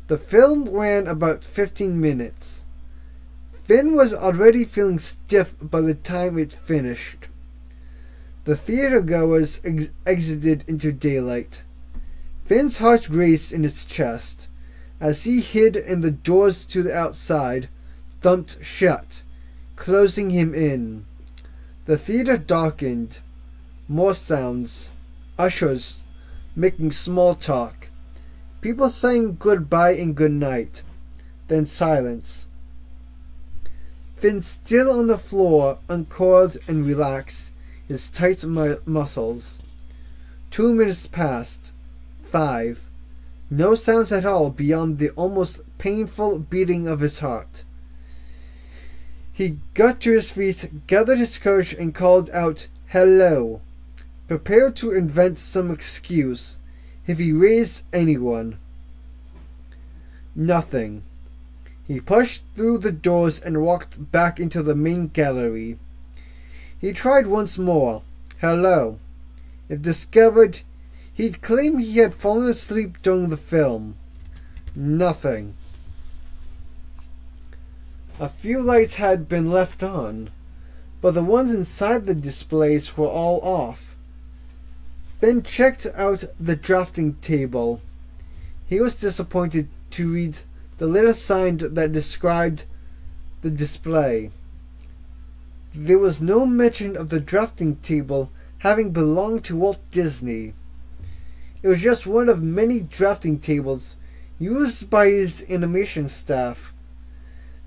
The film ran about 15 minutes. Finn was already feeling stiff by the time it finished. The theatergoers exited into daylight. Finn's heart raced in his chest as he hid and the doors to the outside thumped shut, closing him in. The theater darkened. More sounds. Ushers making small talk. People saying goodbye and goodnight. Then silence. Finn, still on the floor, uncoiled and relaxed his tight muscles. 2 minutes passed. 5. No sounds at all beyond the almost painful beating of his heart. He got to his feet, gathered his courage, and called out, "Hello," prepared to invent some excuse if he raised anyone. Nothing. He pushed through the doors and walked back into the main gallery. He tried once more. "Hello." If discovered, he'd claim he had fallen asleep during the film. Nothing. A few lights had been left on, but the ones inside the displays were all off. Finn checked out the drafting table. He was disappointed to read the little sign that described the display. There was no mention of the drafting table having belonged to Walt Disney. It was just one of many drafting tables used by his animation staff.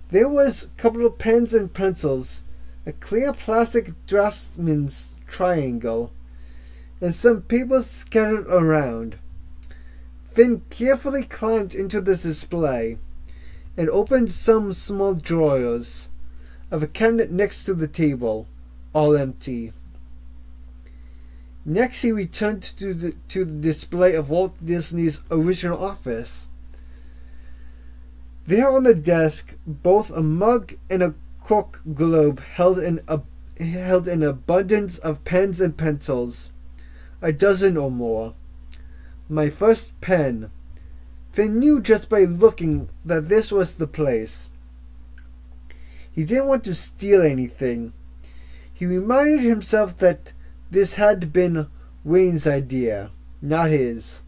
There was a couple of pens and pencils, a clear plastic draftsman's triangle, and some papers scattered around. Finn carefully climbed into the display and opened some small drawers of a cabinet next to the table, all empty. Next he returned to the display of Walt Disney's original office. There on the desk, both a mug and a cork globe held an abundance of pens and pencils, a dozen or more. My first pen. Finn knew just by looking that this was the place. He didn't want to steal anything. He reminded himself that this had been Wayne's idea, not his.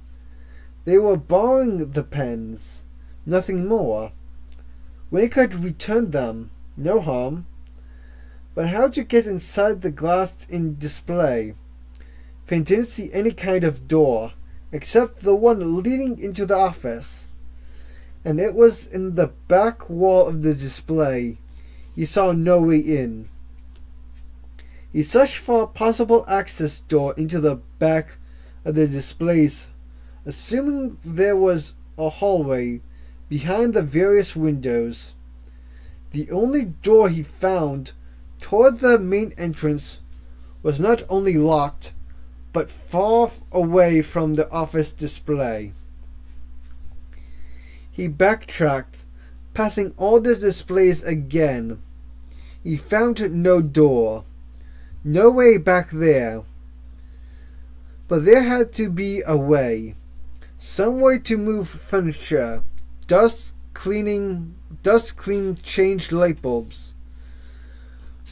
They were borrowing the pens, nothing more. When he could return them, no harm. But how to get inside the glass in display? Finn didn't see any kind of door, except the one leading into the office. And it was in the back wall of the display. He saw no way in. He searched for a possible access door into the back of the displays, assuming there was a hallway behind the various windows. The only door he found toward the main entrance was not only locked, but far away from the office display. He backtracked, passing all the displays again. He found no door, no way back there. But there had to be a way, some way to move furniture, dust clean, change light bulbs.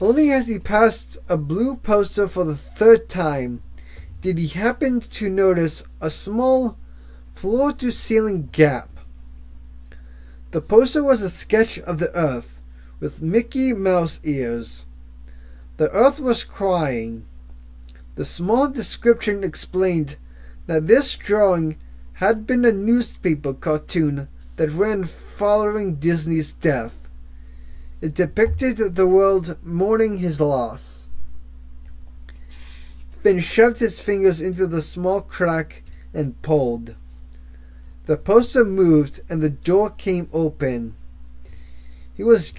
Only as he passed a blue poster for the third time did he happen to notice a small floor-to-ceiling gap. The poster was a sketch of the Earth with Mickey Mouse ears. The Earth was crying. The small description explained that this drawing had been a newspaper cartoon that ran following Disney's death. It depicted the world mourning his loss. Finn shoved his fingers into the small crack and pulled. The poster moved and the door came open. He was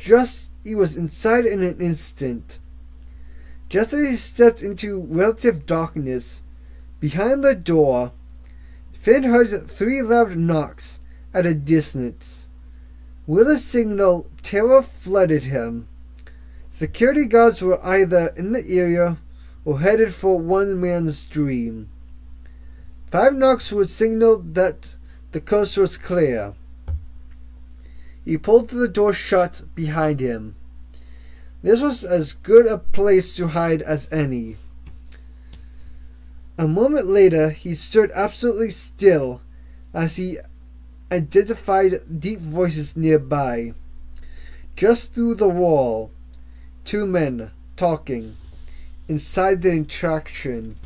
inside in an instant. Just as he stepped into relative darkness, behind the door, Finn heard 3 loud knocks at a distance. With a signal, terror flooded him. Security guards were either in the area or headed for one man's dream. 5 knocks would signal that the coast was clear. He pulled the door shut behind him. This was as good a place to hide as any. A moment later, he stood absolutely still as he identified deep voices nearby. Just through the wall, 2 men talking inside the attraction.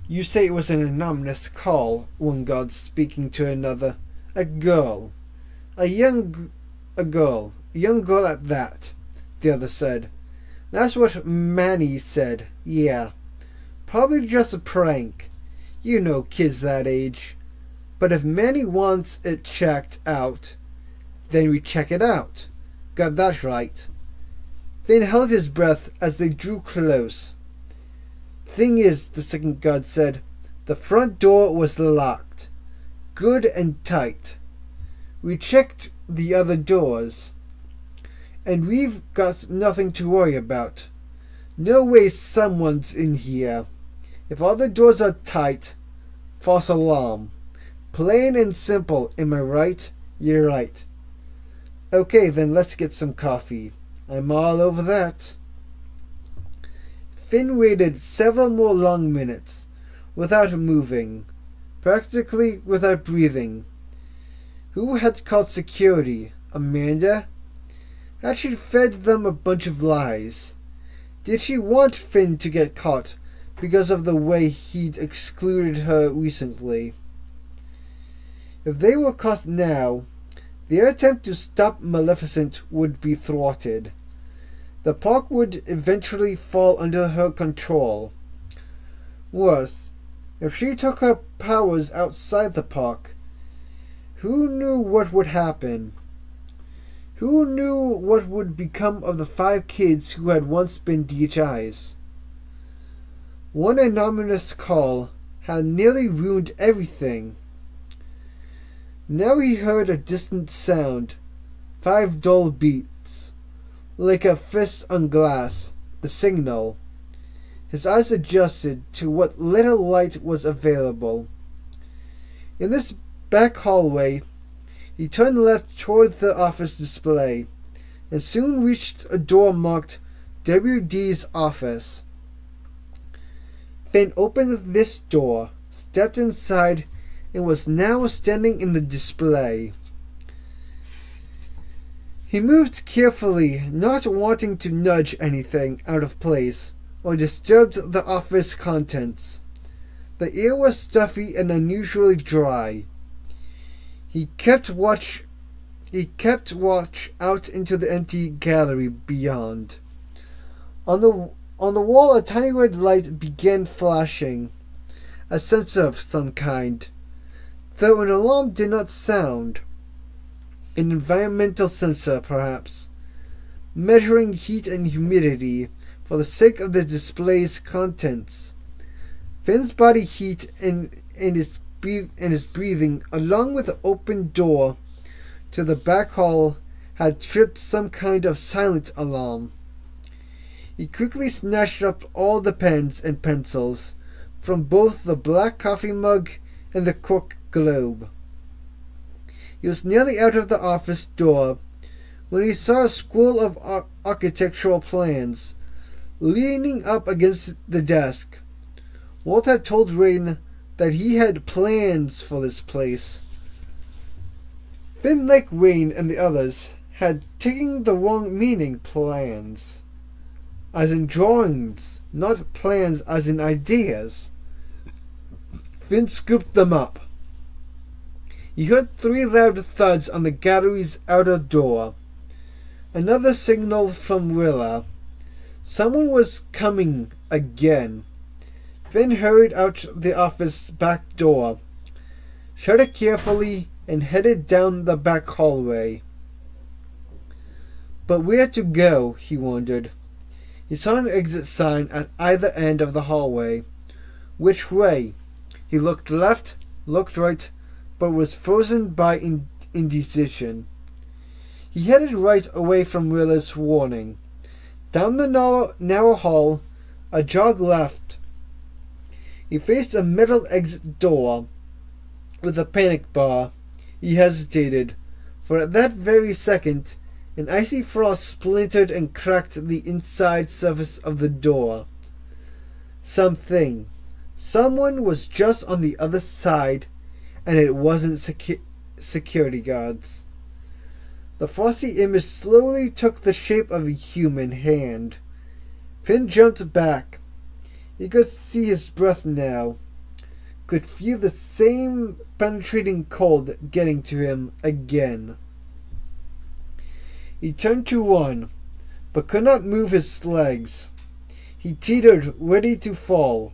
You say it was an anonymous call, one guard speaking to another. A young girl at that, the other said. That's what Manny said, yeah. Probably just a prank. You know kids that age. But if Manny wants it checked out, then we check it out. Got that right. Finn held his breath as they drew close. Thing is, the second guard said, the front door was locked. Good and tight. We checked the other doors. And we've got nothing to worry about. No way someone's in here. If all the doors are tight, false alarm. Plain and simple, am I right? You're right. Okay, then let's get some coffee. I'm all over that. Finn waited several more long minutes, without moving, practically without breathing. Who had called security? Amanda? Had she fed them a bunch of lies? Did she want Finn to get caught because of the way he'd excluded her recently? If they were caught now, their attempt to stop Maleficent would be thwarted. The park would eventually fall under her control. Worse, if she took her powers outside the park, who knew what would happen? Who knew what would become of the 5 kids who had once been DHIs? One anonymous call had nearly ruined everything. Now he heard a distant sound, 5 dull beats, like a fist on glass, the signal. His eyes adjusted to what little light was available. In this back hallway, he turned left toward the office display, and soon reached a door marked WD's office. Finn opened this door, stepped inside, and was now standing in the display. He moved carefully, not wanting to nudge anything out of place or disturb the office contents. The air was stuffy and unusually dry. He kept watch out into the empty gallery beyond. On the wall, a tiny red light began flashing, a sensor of some kind, though an alarm did not sound. An environmental sensor, perhaps, measuring heat and humidity for the sake of the display's contents. Finn's body heat and his breathing, along with the open door to the back hall, had tripped some kind of silent alarm. He quickly snatched up all the pens and pencils from both the black coffee mug and the cork globe. He was nearly out of the office door when he saw a scroll of architectural plans leaning up against the desk. Walt had told Rain that he had plans for this place. Finn, like Rain and the others, had taken the wrong meaning. Plans as in drawings, not plans as in ideas. Finn scooped them up. He heard 3 loud thuds on the gallery's outer door. Another signal from Willa. Someone was coming again. Finn hurried out the office back door, shut it carefully, and headed down the back hallway. But where to go, he wondered. He saw an exit sign at either end of the hallway. Which way? He looked left, looked right, but was frozen by indecision. He headed right away from Willa's warning. Down the narrow hall, a jog left. He faced a metal exit door with a panic bar. He hesitated, for at that very second, an icy frost splintered and cracked the inside surface of the door. Someone was just on the other side, and it wasn't security guards. The frosty image slowly took the shape of a human hand. Finn jumped back. He could see his breath now, could feel the same penetrating cold getting to him again. He turned to run, but could not move his legs. He teetered, ready to fall.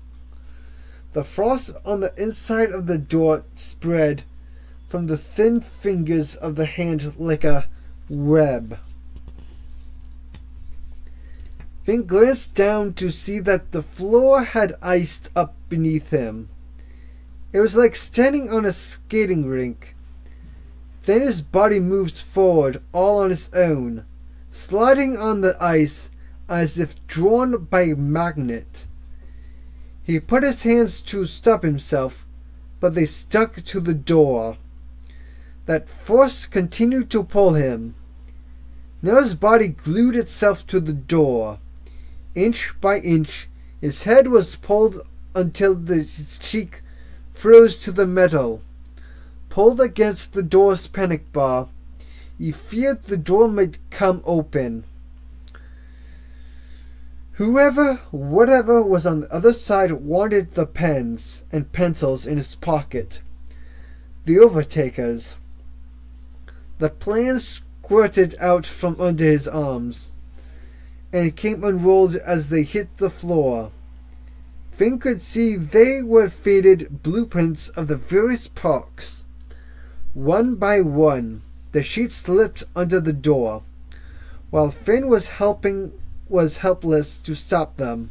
The frost on the inside of the door spread from the thin fingers of the hand like a web. Finn glanced down to see that the floor had iced up beneath him. It was like standing on a skating rink. Then his body moved forward all on its own, sliding on the ice as if drawn by a magnet. He put his hands to stop himself, but they stuck to the door. That force continued to pull him. Now his body glued itself to the door. Inch by inch, his head was pulled until his cheek froze to the metal. Pulled against the door's panic bar, he feared the door might come open. Whatever was on the other side wanted the pens and pencils in his pocket. The overtakers. The plans squirted out from under his arms and came unrolled as they hit the floor. Finn could see they were faded blueprints of the various parks. One by one, the sheets slipped under the door, while Finn was helpless to stop them.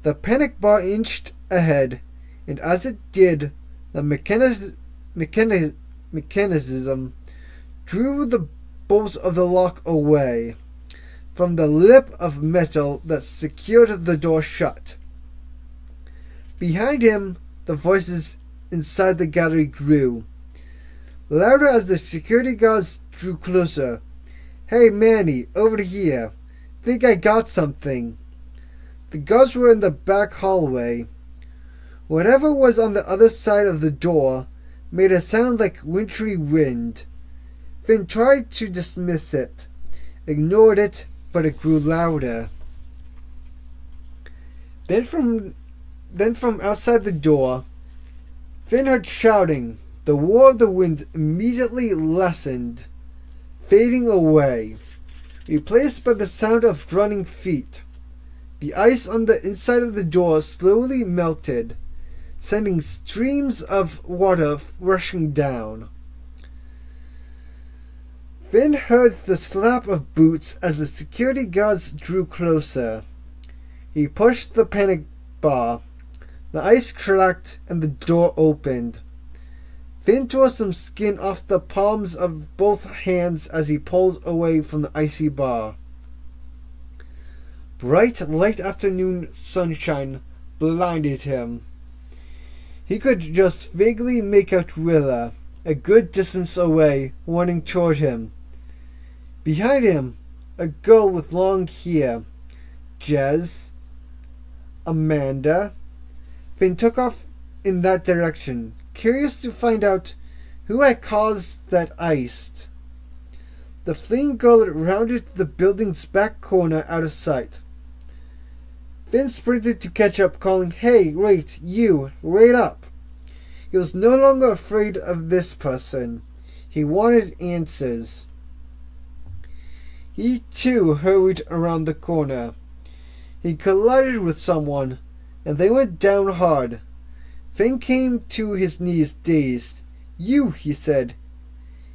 The panic bar inched ahead, and as it did, the mechanism drew the bolt of the lock away from the lip of metal that secured the door shut. Behind him, the voices inside the gallery grew, louder as the security guards drew closer. "Hey, Manny, over here. Think I got something." The guards were in the back hallway. Whatever was on the other side of the door made a sound like wintry wind. Finn tried to dismiss it, ignored it, but it grew louder. Then from outside the door, Finn heard shouting. The roar of the wind immediately lessened, fading away, replaced by the sound of running feet. The ice on the inside of the door slowly melted, sending streams of water rushing down. Finn heard the slap of boots as the security guards drew closer. He pushed the panic bar. The ice cracked and the door opened. Finn tore some skin off the palms of both hands as he pulled away from the icy bar. Bright, late afternoon sunshine blinded him. He could just vaguely make out Willa, a good distance away, running toward him. Behind him, a girl with long hair. Jez. Amanda. Finn took off in that direction, curious to find out who had caused that ice. The fleeing girl rounded the building's back corner out of sight. Finn sprinted to catch up, calling, "Hey, wait, you, wait up!" He was no longer afraid of this person. He wanted answers. He too hurried around the corner. He collided with someone, and they went down hard. Finn came to his knees, dazed. "You," he said.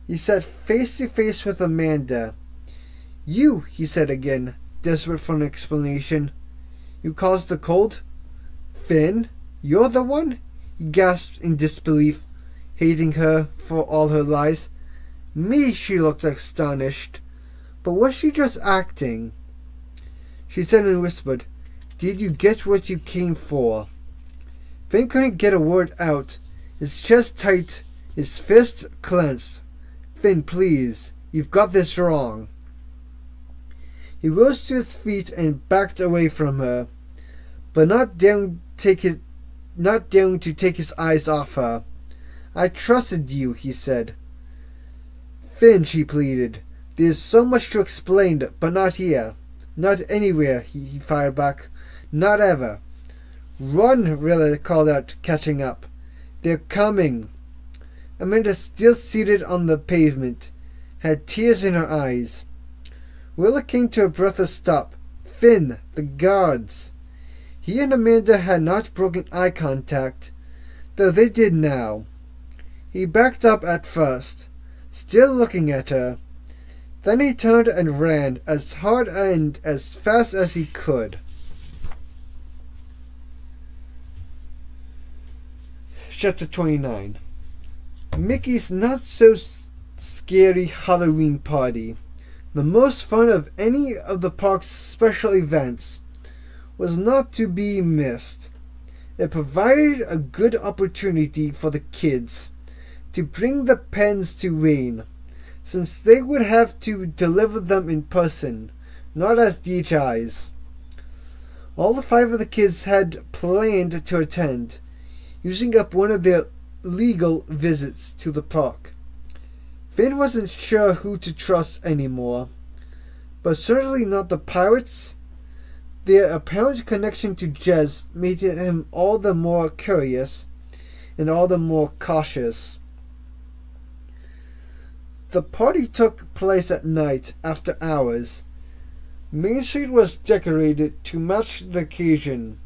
He sat face to face with Amanda. "You," he said again, desperate for an explanation. "You caused the cold? Finn, you're the one?" He gasped in disbelief, hating her for all her lies. "Me," she looked astonished. But was she just acting? She said and whispered, "Did you get what you came for?" Finn couldn't get a word out. His chest tight, his fist clenched. "Finn, please, you've got this wrong." He rose to his feet and backed away from her, but not daring to take his eyes off her. "I trusted you," he said. "Finn," she pleaded, "there's so much to explain, but not here. Not anywhere," he fired back. "Not ever." "Run," Rilla called out, catching up. "They're coming." Amanda, still seated on the pavement, had tears in her eyes. Rilla came to a breathless stop. "Finn, the guards." He and Amanda had not broken eye contact, though they did now. He backed up at first, still looking at her. Then he turned and ran as hard and as fast as he could. Chapter 29. Mickey's not-so-scary Halloween party, the most fun of any of the park's special events, was not to be missed. It provided a good opportunity for the kids to bring the pens to Wayne, since they would have to deliver them in person, not as DHIs. All the 5 of the kids had planned to attend, using up one of their legal visits to the park. Finn wasn't sure who to trust anymore, but certainly not the pirates. Their apparent connection to Jez made him all the more curious and all the more cautious. The party took place at night, after hours. Main Street was decorated to match the occasion.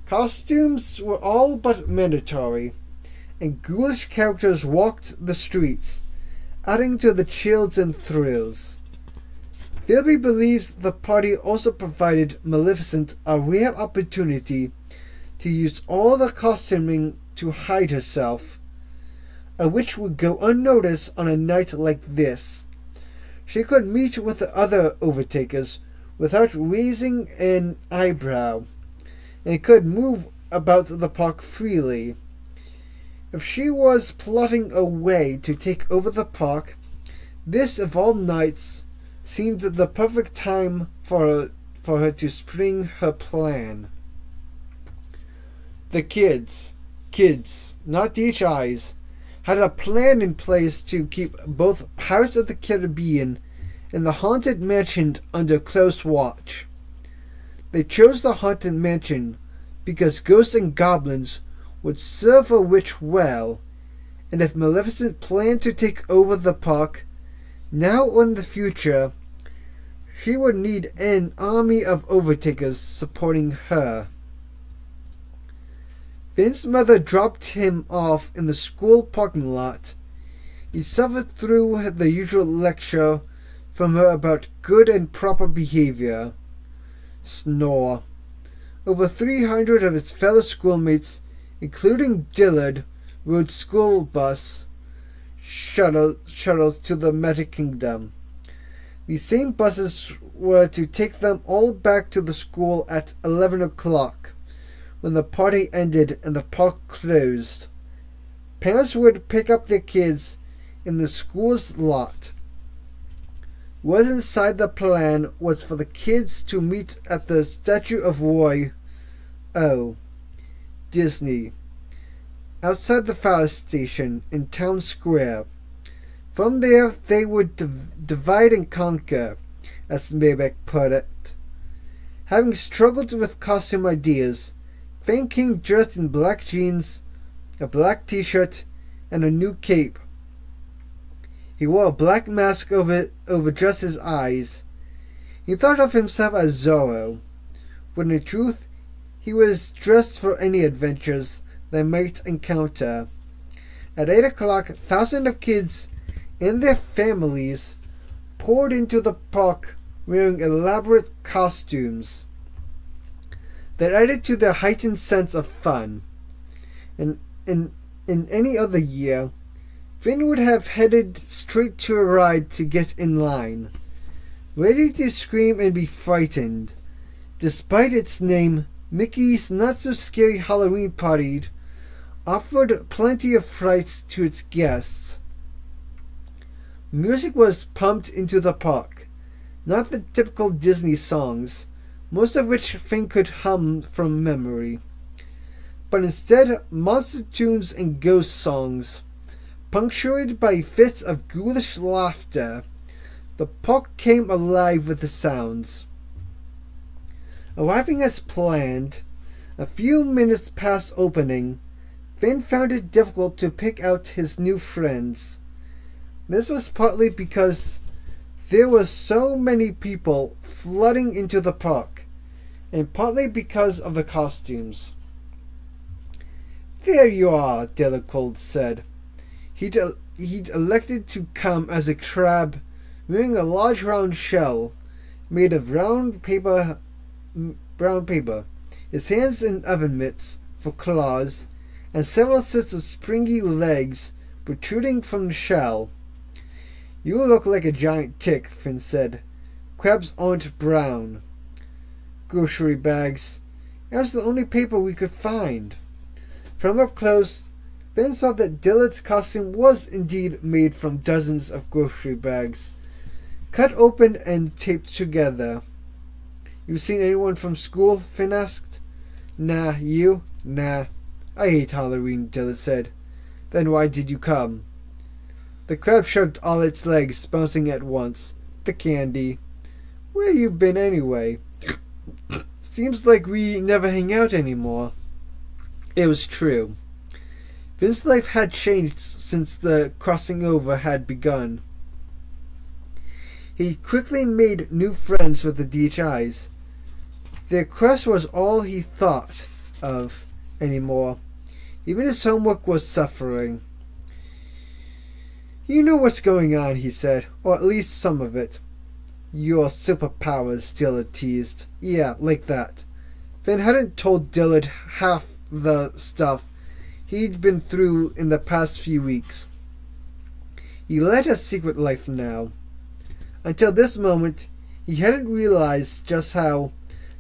Costumes were all but mandatory, and ghoulish characters walked the streets, adding to the chills and thrills. Philby believes the party also provided Maleficent a rare opportunity to use all the costuming to hide herself. A witch would go unnoticed on a night like this. She could meet with the other overtakers without raising an eyebrow, and could move about the park freely. If she was plotting a way to take over the park, this of all nights seemed the perfect time for her to spring her plan. The kids, kids, not DHIs, had a plan in place to keep both Pirates of the Caribbean and the Haunted Mansion under close watch. They chose the Haunted Mansion because ghosts and goblins would serve a witch well, and if Maleficent planned to take over the park, now or in the future, she would need an army of overtakers supporting her. Finn's mother dropped him off in the school parking lot. He suffered through the usual lecture from her about good and proper behavior. Snore. Over 300 of his fellow schoolmates, including Dillard, rode school bus shuttles to the Magic Kingdom. These same buses were to take them all back to the school at 11 o'clock, when the party ended and the park closed. Parents would pick up their kids in the school's lot. What was inside the plan was for the kids to meet at the statue of Roy Disney, outside the fire station in Town Square. From there, they would divide and conquer, as Maybeck put it. Having struggled with costume ideas, Finn came dressed in black jeans, a black t-shirt, and a new cape. He wore a black mask over just his eyes. He thought of himself as Zorro, when in truth he was dressed for any adventures they might encounter. At 8 o'clock, thousands of kids and their families poured into the park wearing elaborate costumes that added to their heightened sense of fun. In any other year, Finn would have headed straight to a ride to get in line, ready to scream and be frightened. Despite its name, Mickey's Not-So-Scary Halloween Party offered plenty of frights to its guests. Music was pumped into the park, not the typical Disney songs, most of which Finn could hum from memory, but instead monster tunes and ghost songs. Punctuated by fits of ghoulish laughter, the park came alive with the sounds. Arriving as planned, a few minutes past opening, Finn found it difficult to pick out his new friends. This was partly because there were so many people flooding into the park, and partly because of the costumes. "There you are," Delacold said. He'd elected to come as a crab wearing a large round shell made of brown paper, his hands in oven mitts for claws, and several sets of springy legs protruding from the shell. "You look like a giant tick," Finn said. "Crabs aren't brown." "Grocery bags. That was the only paper we could find." From up close, Finn saw that Dillard's costume was indeed made from dozens of grocery bags, cut open and taped together. "You seen anyone from school?" Finn asked. "Nah, you?" "Nah. I hate Halloween," Dillard said. "Then why did you come?" The crab shrugged all its legs, bouncing at once. "The candy." "Where you been anyway?" "Seems like we never hang out anymore." It was true. Finn's life had changed since the crossing over had begun. He quickly made new friends with the DHIs. Their crush was all he thought of anymore. Even his homework was suffering. "You know what's going on," he said, "or at least some of it." "Your superpowers," Dillard teased. "Yeah, like that." Finn hadn't told Dillard half the stuff he'd been through in the past few weeks. He led a secret life now. Until this moment, he hadn't realized just how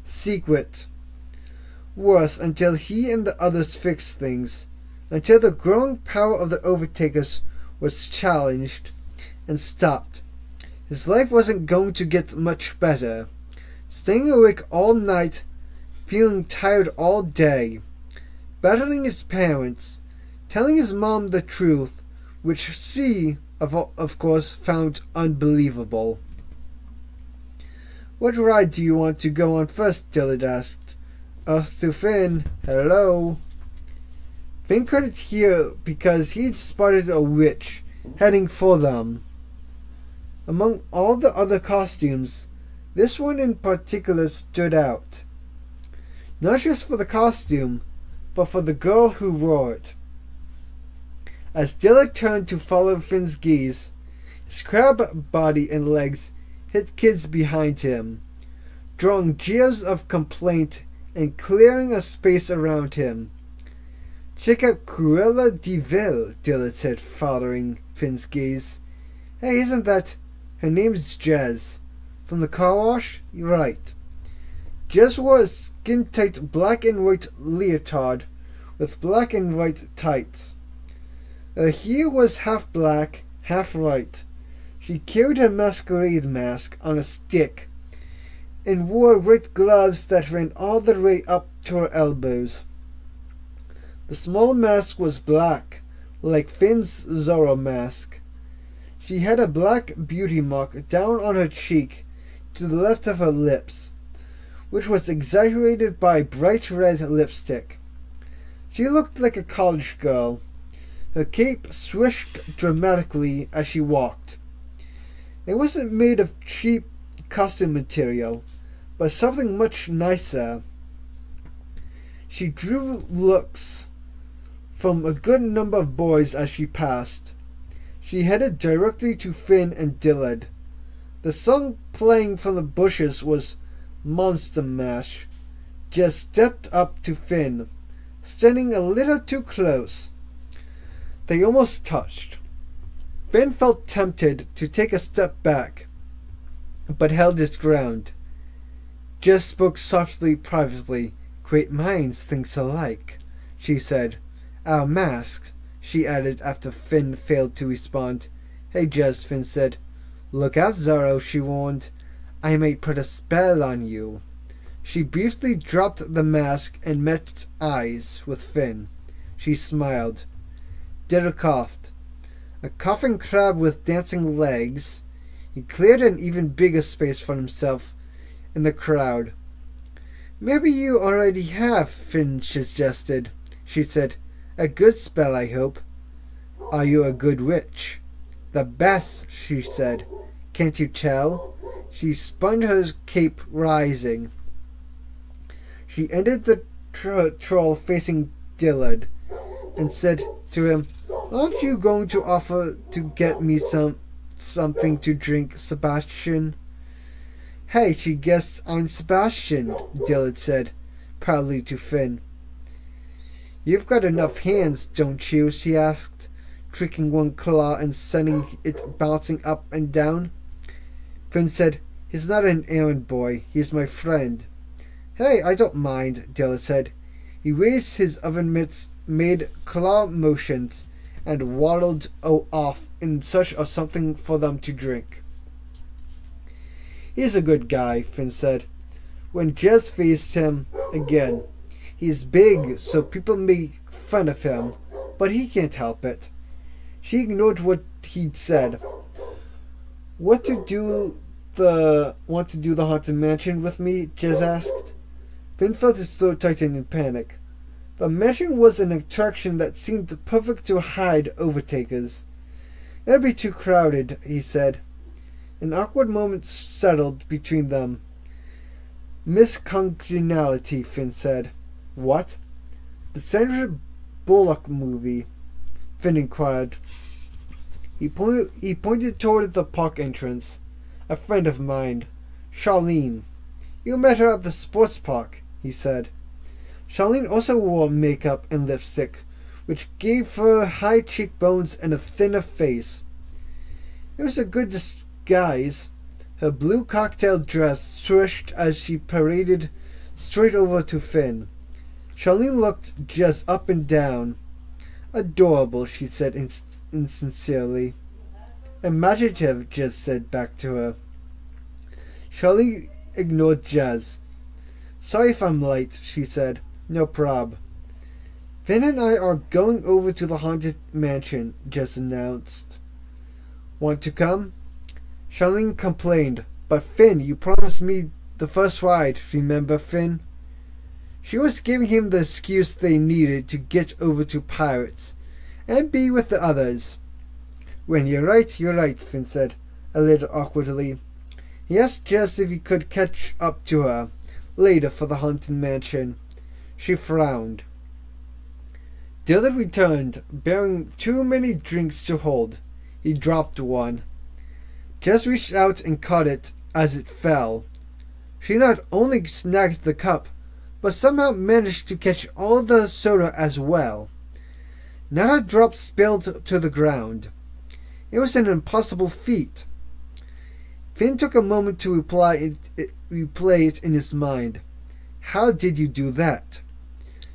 secret. Worse, until he and the others fixed things. Until the growing power of the Overtakers was challenged and stopped. His life wasn't going to get much better. Staying awake all night, feeling tired all day. battling his parents, telling his mom the truth, which she, of course, found unbelievable. "What ride do you want to go on first?" Dillard asked. "Earth to Finn. Hello." Finn couldn't hear because he'd spotted a witch heading for them. Among all the other costumes, this one in particular stood out. Not just for the costume, but for the girl who wore it. As Dillard turned to follow Finn's gaze, his crab body and legs hit kids behind him, drawing jeers of complaint and clearing a space around him. "Check out Cruella de Vil," Dillard said, following Finn's gaze. "Hey, isn't that... Her name's Jez. From the car wash? You're right." Jez wore a skin-tight black and white leotard with black and white tights. Her hair was half black, half white. She carried her masquerade mask on a stick and wore red gloves that ran all the way up to her elbows. The small mask was black, like Finn's Zorro mask. She had a black beauty mark down on her cheek to the left of her lips, which was exaggerated by bright red lipstick. She looked like a college girl. Her cape swished dramatically as she walked. It wasn't made of cheap costume material, but something much nicer. She drew looks from a good number of boys as she passed. She headed directly to Finn and Dillard. The song playing from the bushes was Monster Mash. Jez stepped up to Finn, standing a little too close. They almost touched. Finn felt tempted to take a step back, but held his ground. Jez spoke softly, privately. "Great minds think alike," she said. "Our masks," she added after Finn failed to respond. "Hey, Jez," Finn said. "Look out, Zorro," she warned. "I might put a spell on you." She briefly dropped the mask and met eyes with Finn. She smiled. Dillard coughed. A coughing crab with dancing legs. He cleared an even bigger space for himself in the crowd. "Maybe you already have," Finn suggested. She said, "A good spell, I hope." "Are you a good witch?" "The best," she said. "Can't you tell?" She spun her cape, rising. She ended the troll facing Dillard and said to him, "Aren't you going to offer to get me something to drink, Sebastian?" "Hey, she guessed I'm Sebastian," Dillard said proudly to Finn. "You've got enough hands, don't you?" she asked, tricking one claw and sending it bouncing up and down. Finn said, "He's not an errand boy. He's my friend." "Hey, I don't mind," Dillard said. He raised his oven mitts, made claw motions, and waddled off in search of something for them to drink. "He's a good guy," Finn said. When Jez faced him again, "He's big, so people make fun of him, but he can't help it." She ignored what he'd said. Want to do the Haunted Mansion with me?" Jez asked. Finn felt his throat tighten in panic. The mansion was an attraction that seemed perfect to hide overtakers. "It'd be too crowded," he said. An awkward moment settled between them. "Miscongeniality," Finn said. "What?" "The Sandra Bullock movie," Finn inquired. He pointed toward the park entrance. "A friend of mine, Charlene. You met her at the sports park," he said. Charlene also wore makeup and lipstick, which gave her high cheekbones and a thinner face. It was a good disguise. Her blue cocktail dress swished as she paraded straight over to Finn. Charlene looked Jez up and down. "Adorable," she said insincerely. "Imaginative," Jez said back to her. Charlene ignored Jez. "Sorry if I'm late," she said. "No prob." Finn and I are going over to the haunted mansion, Jess announced. Want to come? Charlene complained. But Finn, you promised me the first ride, remember, Finn? She was giving him the excuse they needed to get over to Pirates and be with the others. When you're right, Finn said, a little awkwardly. He asked Jess if he could catch up to her later for the haunted mansion. She frowned. Dillard returned, bearing too many drinks to hold. He dropped one. Jess reached out and caught it as it fell. She not only snagged the cup, but somehow managed to catch all the soda as well. Not a drop spilled to the ground. It was an impossible feat. Finn took a moment to replay it in his mind. How did you do that?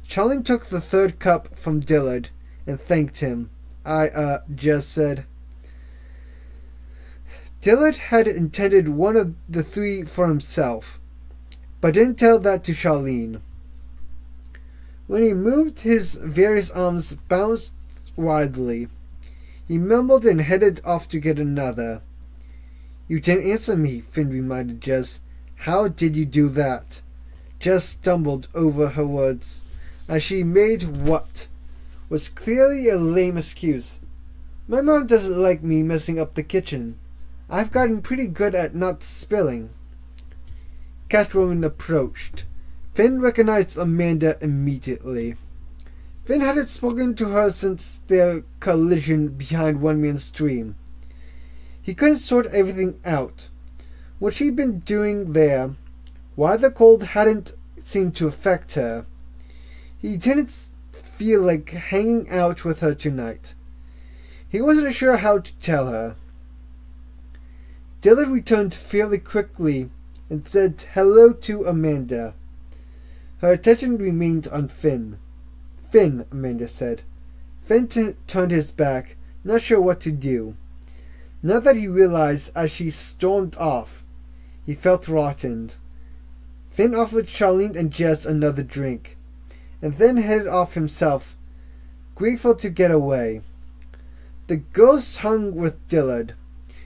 Charlene took the third cup from Dillard and thanked him. Jess said. Dillard had intended one of the three for himself, but didn't tell that to Charlene. When he moved, his various arms bounced wildly. He mumbled and headed off to get another. You didn't answer me, Finn reminded Jess. How did you do that? Jess stumbled over her words as she made what was clearly a lame excuse. My mom doesn't like me messing up the kitchen. I've gotten pretty good at not spilling. Catwoman approached. Finn recognized Amanda immediately. Finn hadn't spoken to her since their collision behind One Man's Stream. He couldn't sort everything out. What she'd been doing there, why the cold hadn't seemed to affect her. He didn't feel like hanging out with her tonight. He wasn't sure how to tell her. Dillard returned fairly quickly and said hello to Amanda. Her attention remained on Finn. Finn, Amanda said. Finn turned his back, not sure what to do. Now that he realized as she stormed off, he felt rotten. Finn offered Charlene and Jess another drink, and then headed off himself, grateful to get away. The girls hung with Dillard,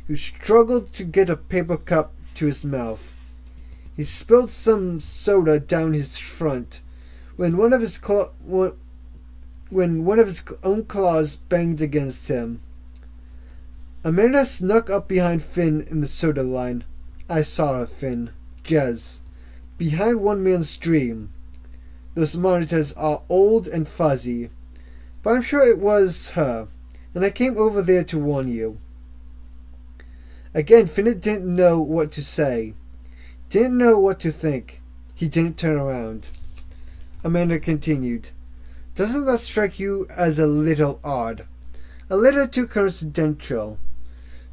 who struggled to get a paper cup to his mouth. He spilled some soda down his front when one of his own claws banged against him. Amanda snuck up behind Finn in the soda line. I saw her, Finn. Jez. Behind One Man's Stream. Those monitors are old and fuzzy, but I'm sure it was her, and I came over there to warn you. Again, Finn didn't know what to say. Didn't know what to think. He didn't turn around. Amanda continued. Doesn't that strike you as a little odd? A little too coincidental.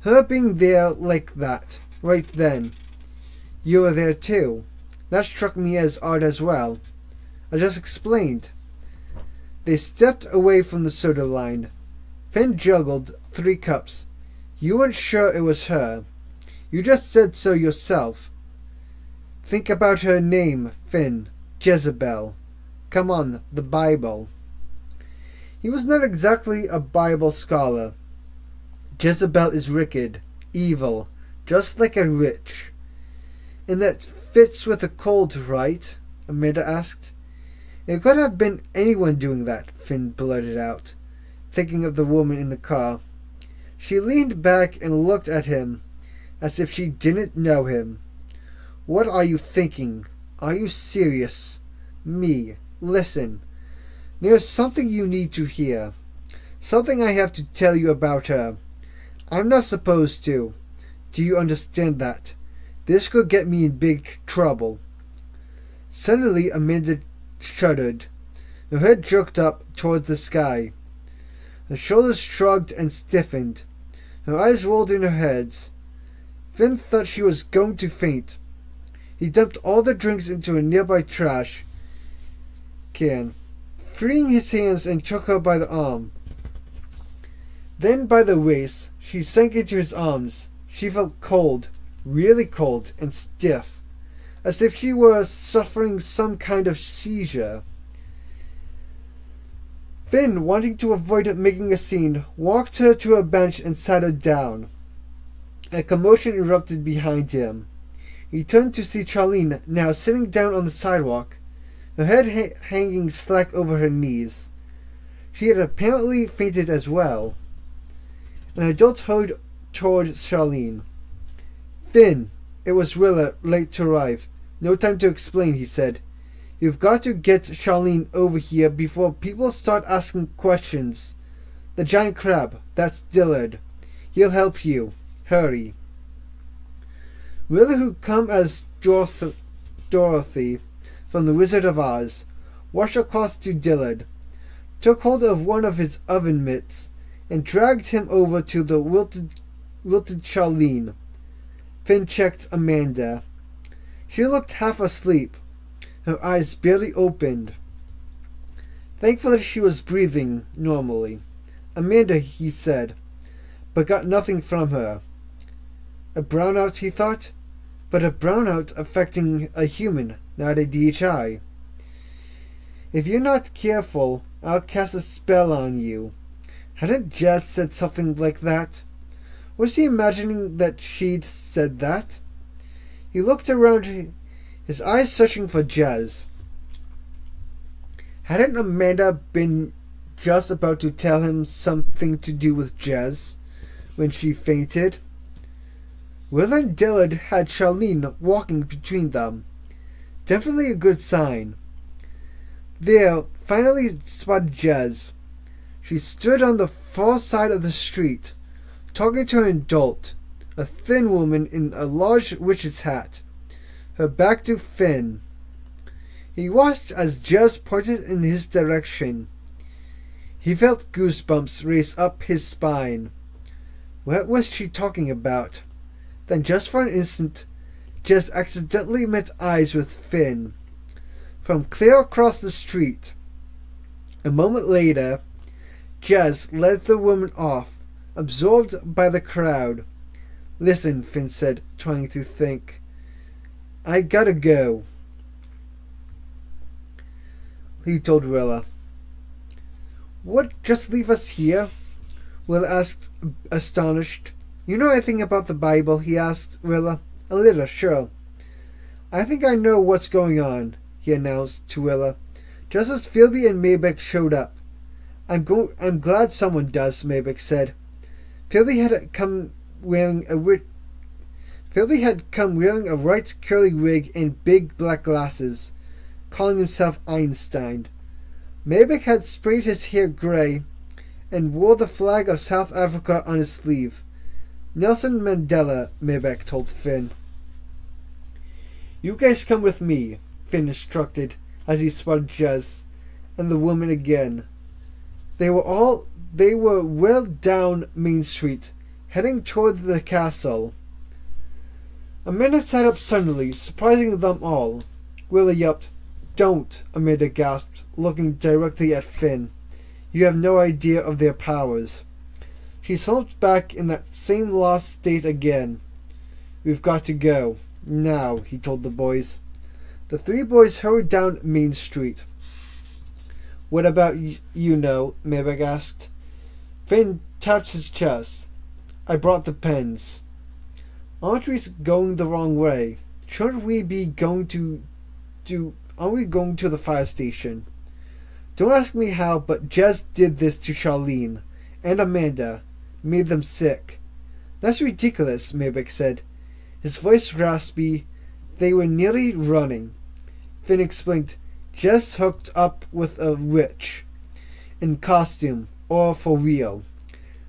Her being there like that, right then. You were there too. That struck me as odd as well. I just explained. They stepped away from the soda line. Finn juggled 3 cups. You weren't sure it was her. You just said so yourself. Think about her name, Finn. Jezebel. Come on, the Bible. He was not exactly a Bible scholar. Jezebel is wicked, evil, just like a witch. And that fits with the cold, right? Amanda asked. It could have been anyone doing that, Finn blurted out, thinking of the woman in the car. She leaned back and looked at him, as if she didn't know him. What are you thinking? Are you serious? Me, listen. There's something you need to hear. Something I have to tell you about her. I'm not supposed to. Do you understand that? This could get me in big trouble. Suddenly, Amanda shuddered. Her head jerked up toward the sky. Her shoulders shrugged and stiffened. Her eyes rolled in her head. Finn thought she was going to faint. He dumped all the drinks into a nearby trash can, freeing his hands, and took her by the arm. Then by the waist, she sank into his arms. She felt cold, really cold and stiff, as if she were suffering some kind of seizure. Finn, wanting to avoid making a scene, walked her to a bench and sat her down. A commotion erupted behind him. He turned to see Charlene, now sitting down on the sidewalk, her head hanging slack over her knees. She had apparently fainted as well. An adult hurried toward Charlene. "Finn, it was Willa, late to arrive. No time to explain," he said. "You've got to get Charlene over here before people start asking questions. The giant crab, that's Dillard. He'll help you. Hurry." Willa, who come as Dorothy from The Wizard of Oz, rushed across to Dillard, took hold of one of his oven mitts, and dragged him over to the wilted Charlene. Finn checked Amanda. She looked half asleep, her eyes barely opened. Thankfully she was breathing normally. "Amanda," he said, but got nothing from her. A brownout, he thought, but a brownout affecting a human, not a DHI. "If you're not careful, I'll cast a spell on you." Hadn't Jez said something like that? Was he imagining that she'd said that? He looked around, his eyes searching for Jez. Hadn't Amanda been just about to tell him something to do with Jez when she fainted? Willa and Dillard had Charlene walking between them. Definitely a good sign. There, finally spotted Jez. She stood on the far side of the street, talking to an adult, a thin woman in a large witch's hat, her back to Finn. He watched as Jez pointed in his direction. He felt goosebumps race up his spine. What was she talking about? Then just for an instant, Jez accidentally met eyes with Finn, from clear across the street. A moment later, Jez led the woman off, absorbed by the crowd. "Listen," Finn said, trying to think. "I gotta go," he told Willa. "What, just leave us here?" Willa asked, astonished. "You know anything about the Bible?" he asked Willa. "A little, sure." "I think I know what's going on," he announced to Willa, just as Philby and Maybeck showed up. I'm glad someone does," Maybeck said. Philby had come wearing a white curly wig and big black glasses, calling himself Einstein. Maybeck had sprayed his hair grey and wore the flag of South Africa on his sleeve. "Nelson Mandela," Maybeck told Finn. "You guys come with me," Finn instructed as he spotted Jez and the woman again. They were well down Main Street, heading toward the castle. Amanda sat up suddenly, surprising them all. Willa yelped. "Don't," Amanda gasped, looking directly at Finn. "You have no idea of their powers." She slumped back in that same lost state again. "We've got to go. Now," he told the boys. The three boys hurried down Main Street. "What about you know?" Maybeck asked. Finn tapped his chest. "I brought the pens." "Aren't we going the wrong way? Shouldn't we be going aren't we going to the fire station?" "Don't ask me how, but Jez did this to Charlene and Amanda. Made them sick." "That's ridiculous," Maybeck said, his voice raspy. "They were nearly running." Finn explained. "Jez hooked up with a witch. In costume, or for real.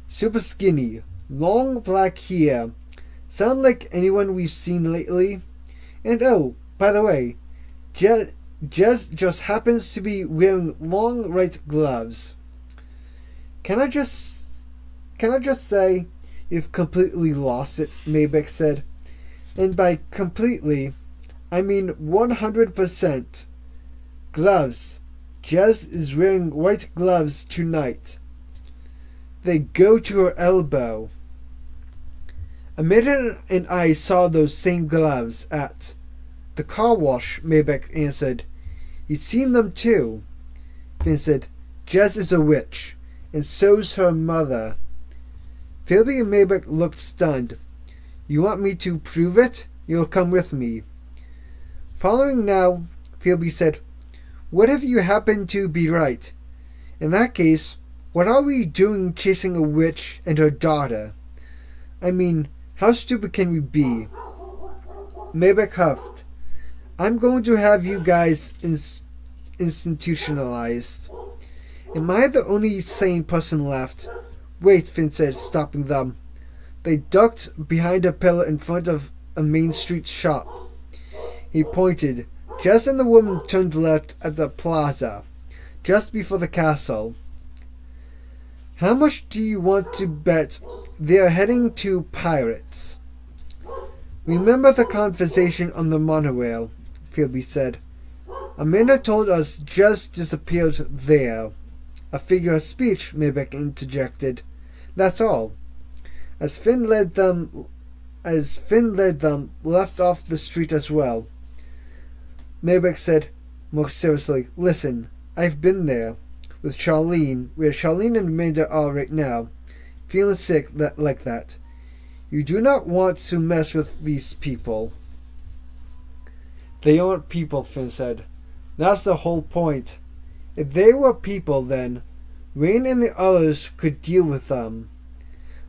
Super skinny, long black hair. Sound like anyone we've seen lately? And oh, by the way, Jez just happens to be wearing long white gloves." Can I just say, you've completely lost it," Maybeck said. "And by completely, I mean 100%. Gloves. Jez is wearing white gloves tonight. They go to her elbow." "Amanda and I saw those same gloves at the car wash," Maybeck answered. "He'd seen them too." Finn said, Jess is a witch, and so's her mother. Phoebe and Maybeck looked stunned. You want me to prove it? You'll come with me. Following now, Phoebe said, what if you happen to be right? In that case, what are we doing chasing a witch and her daughter? I mean, how stupid can we be? Maybeck huffed. I'm going to have you guys institutionalized. Am I the only sane person left? Wait, Finn said, stopping them. They ducked behind a pillar in front of a Main Street shop. He pointed. Jess and the woman turned left at the plaza, just before the castle. How much do you want to bet they are heading to Pirates? Remember the conversation on the monorail, Phoebe said. Amanda told us Jess disappeared there. A figure of speech, Maybeck interjected. That's all. As Finn led them left off the street as well. Maybeck said, more seriously, listen, I've been there, with Charlene, where Charlene and Amanda are right now, feeling sick like that. You do not want to mess with these people. They aren't people, Finn said. That's the whole point. If they were people, then Rain and the others could deal with them.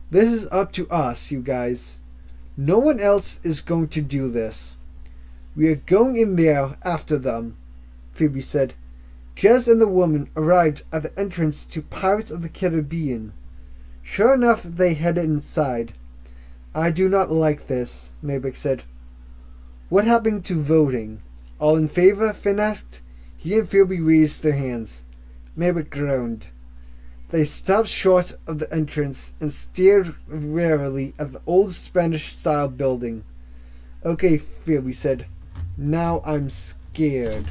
This is up to us, you guys. No one else is going to do this. We are going in there after them, Phoebe said. Jess and the woman arrived at the entrance to Pirates of the Caribbean. Sure enough, they headed inside. I do not like this, Maybeck said. What happened to voting? All in favor? Finn asked. He and Phoebe raised their hands. Maybeck groaned. They stopped short of the entrance and stared warily at the old Spanish-style building. Okay, Phoebe said. Now I'm scared.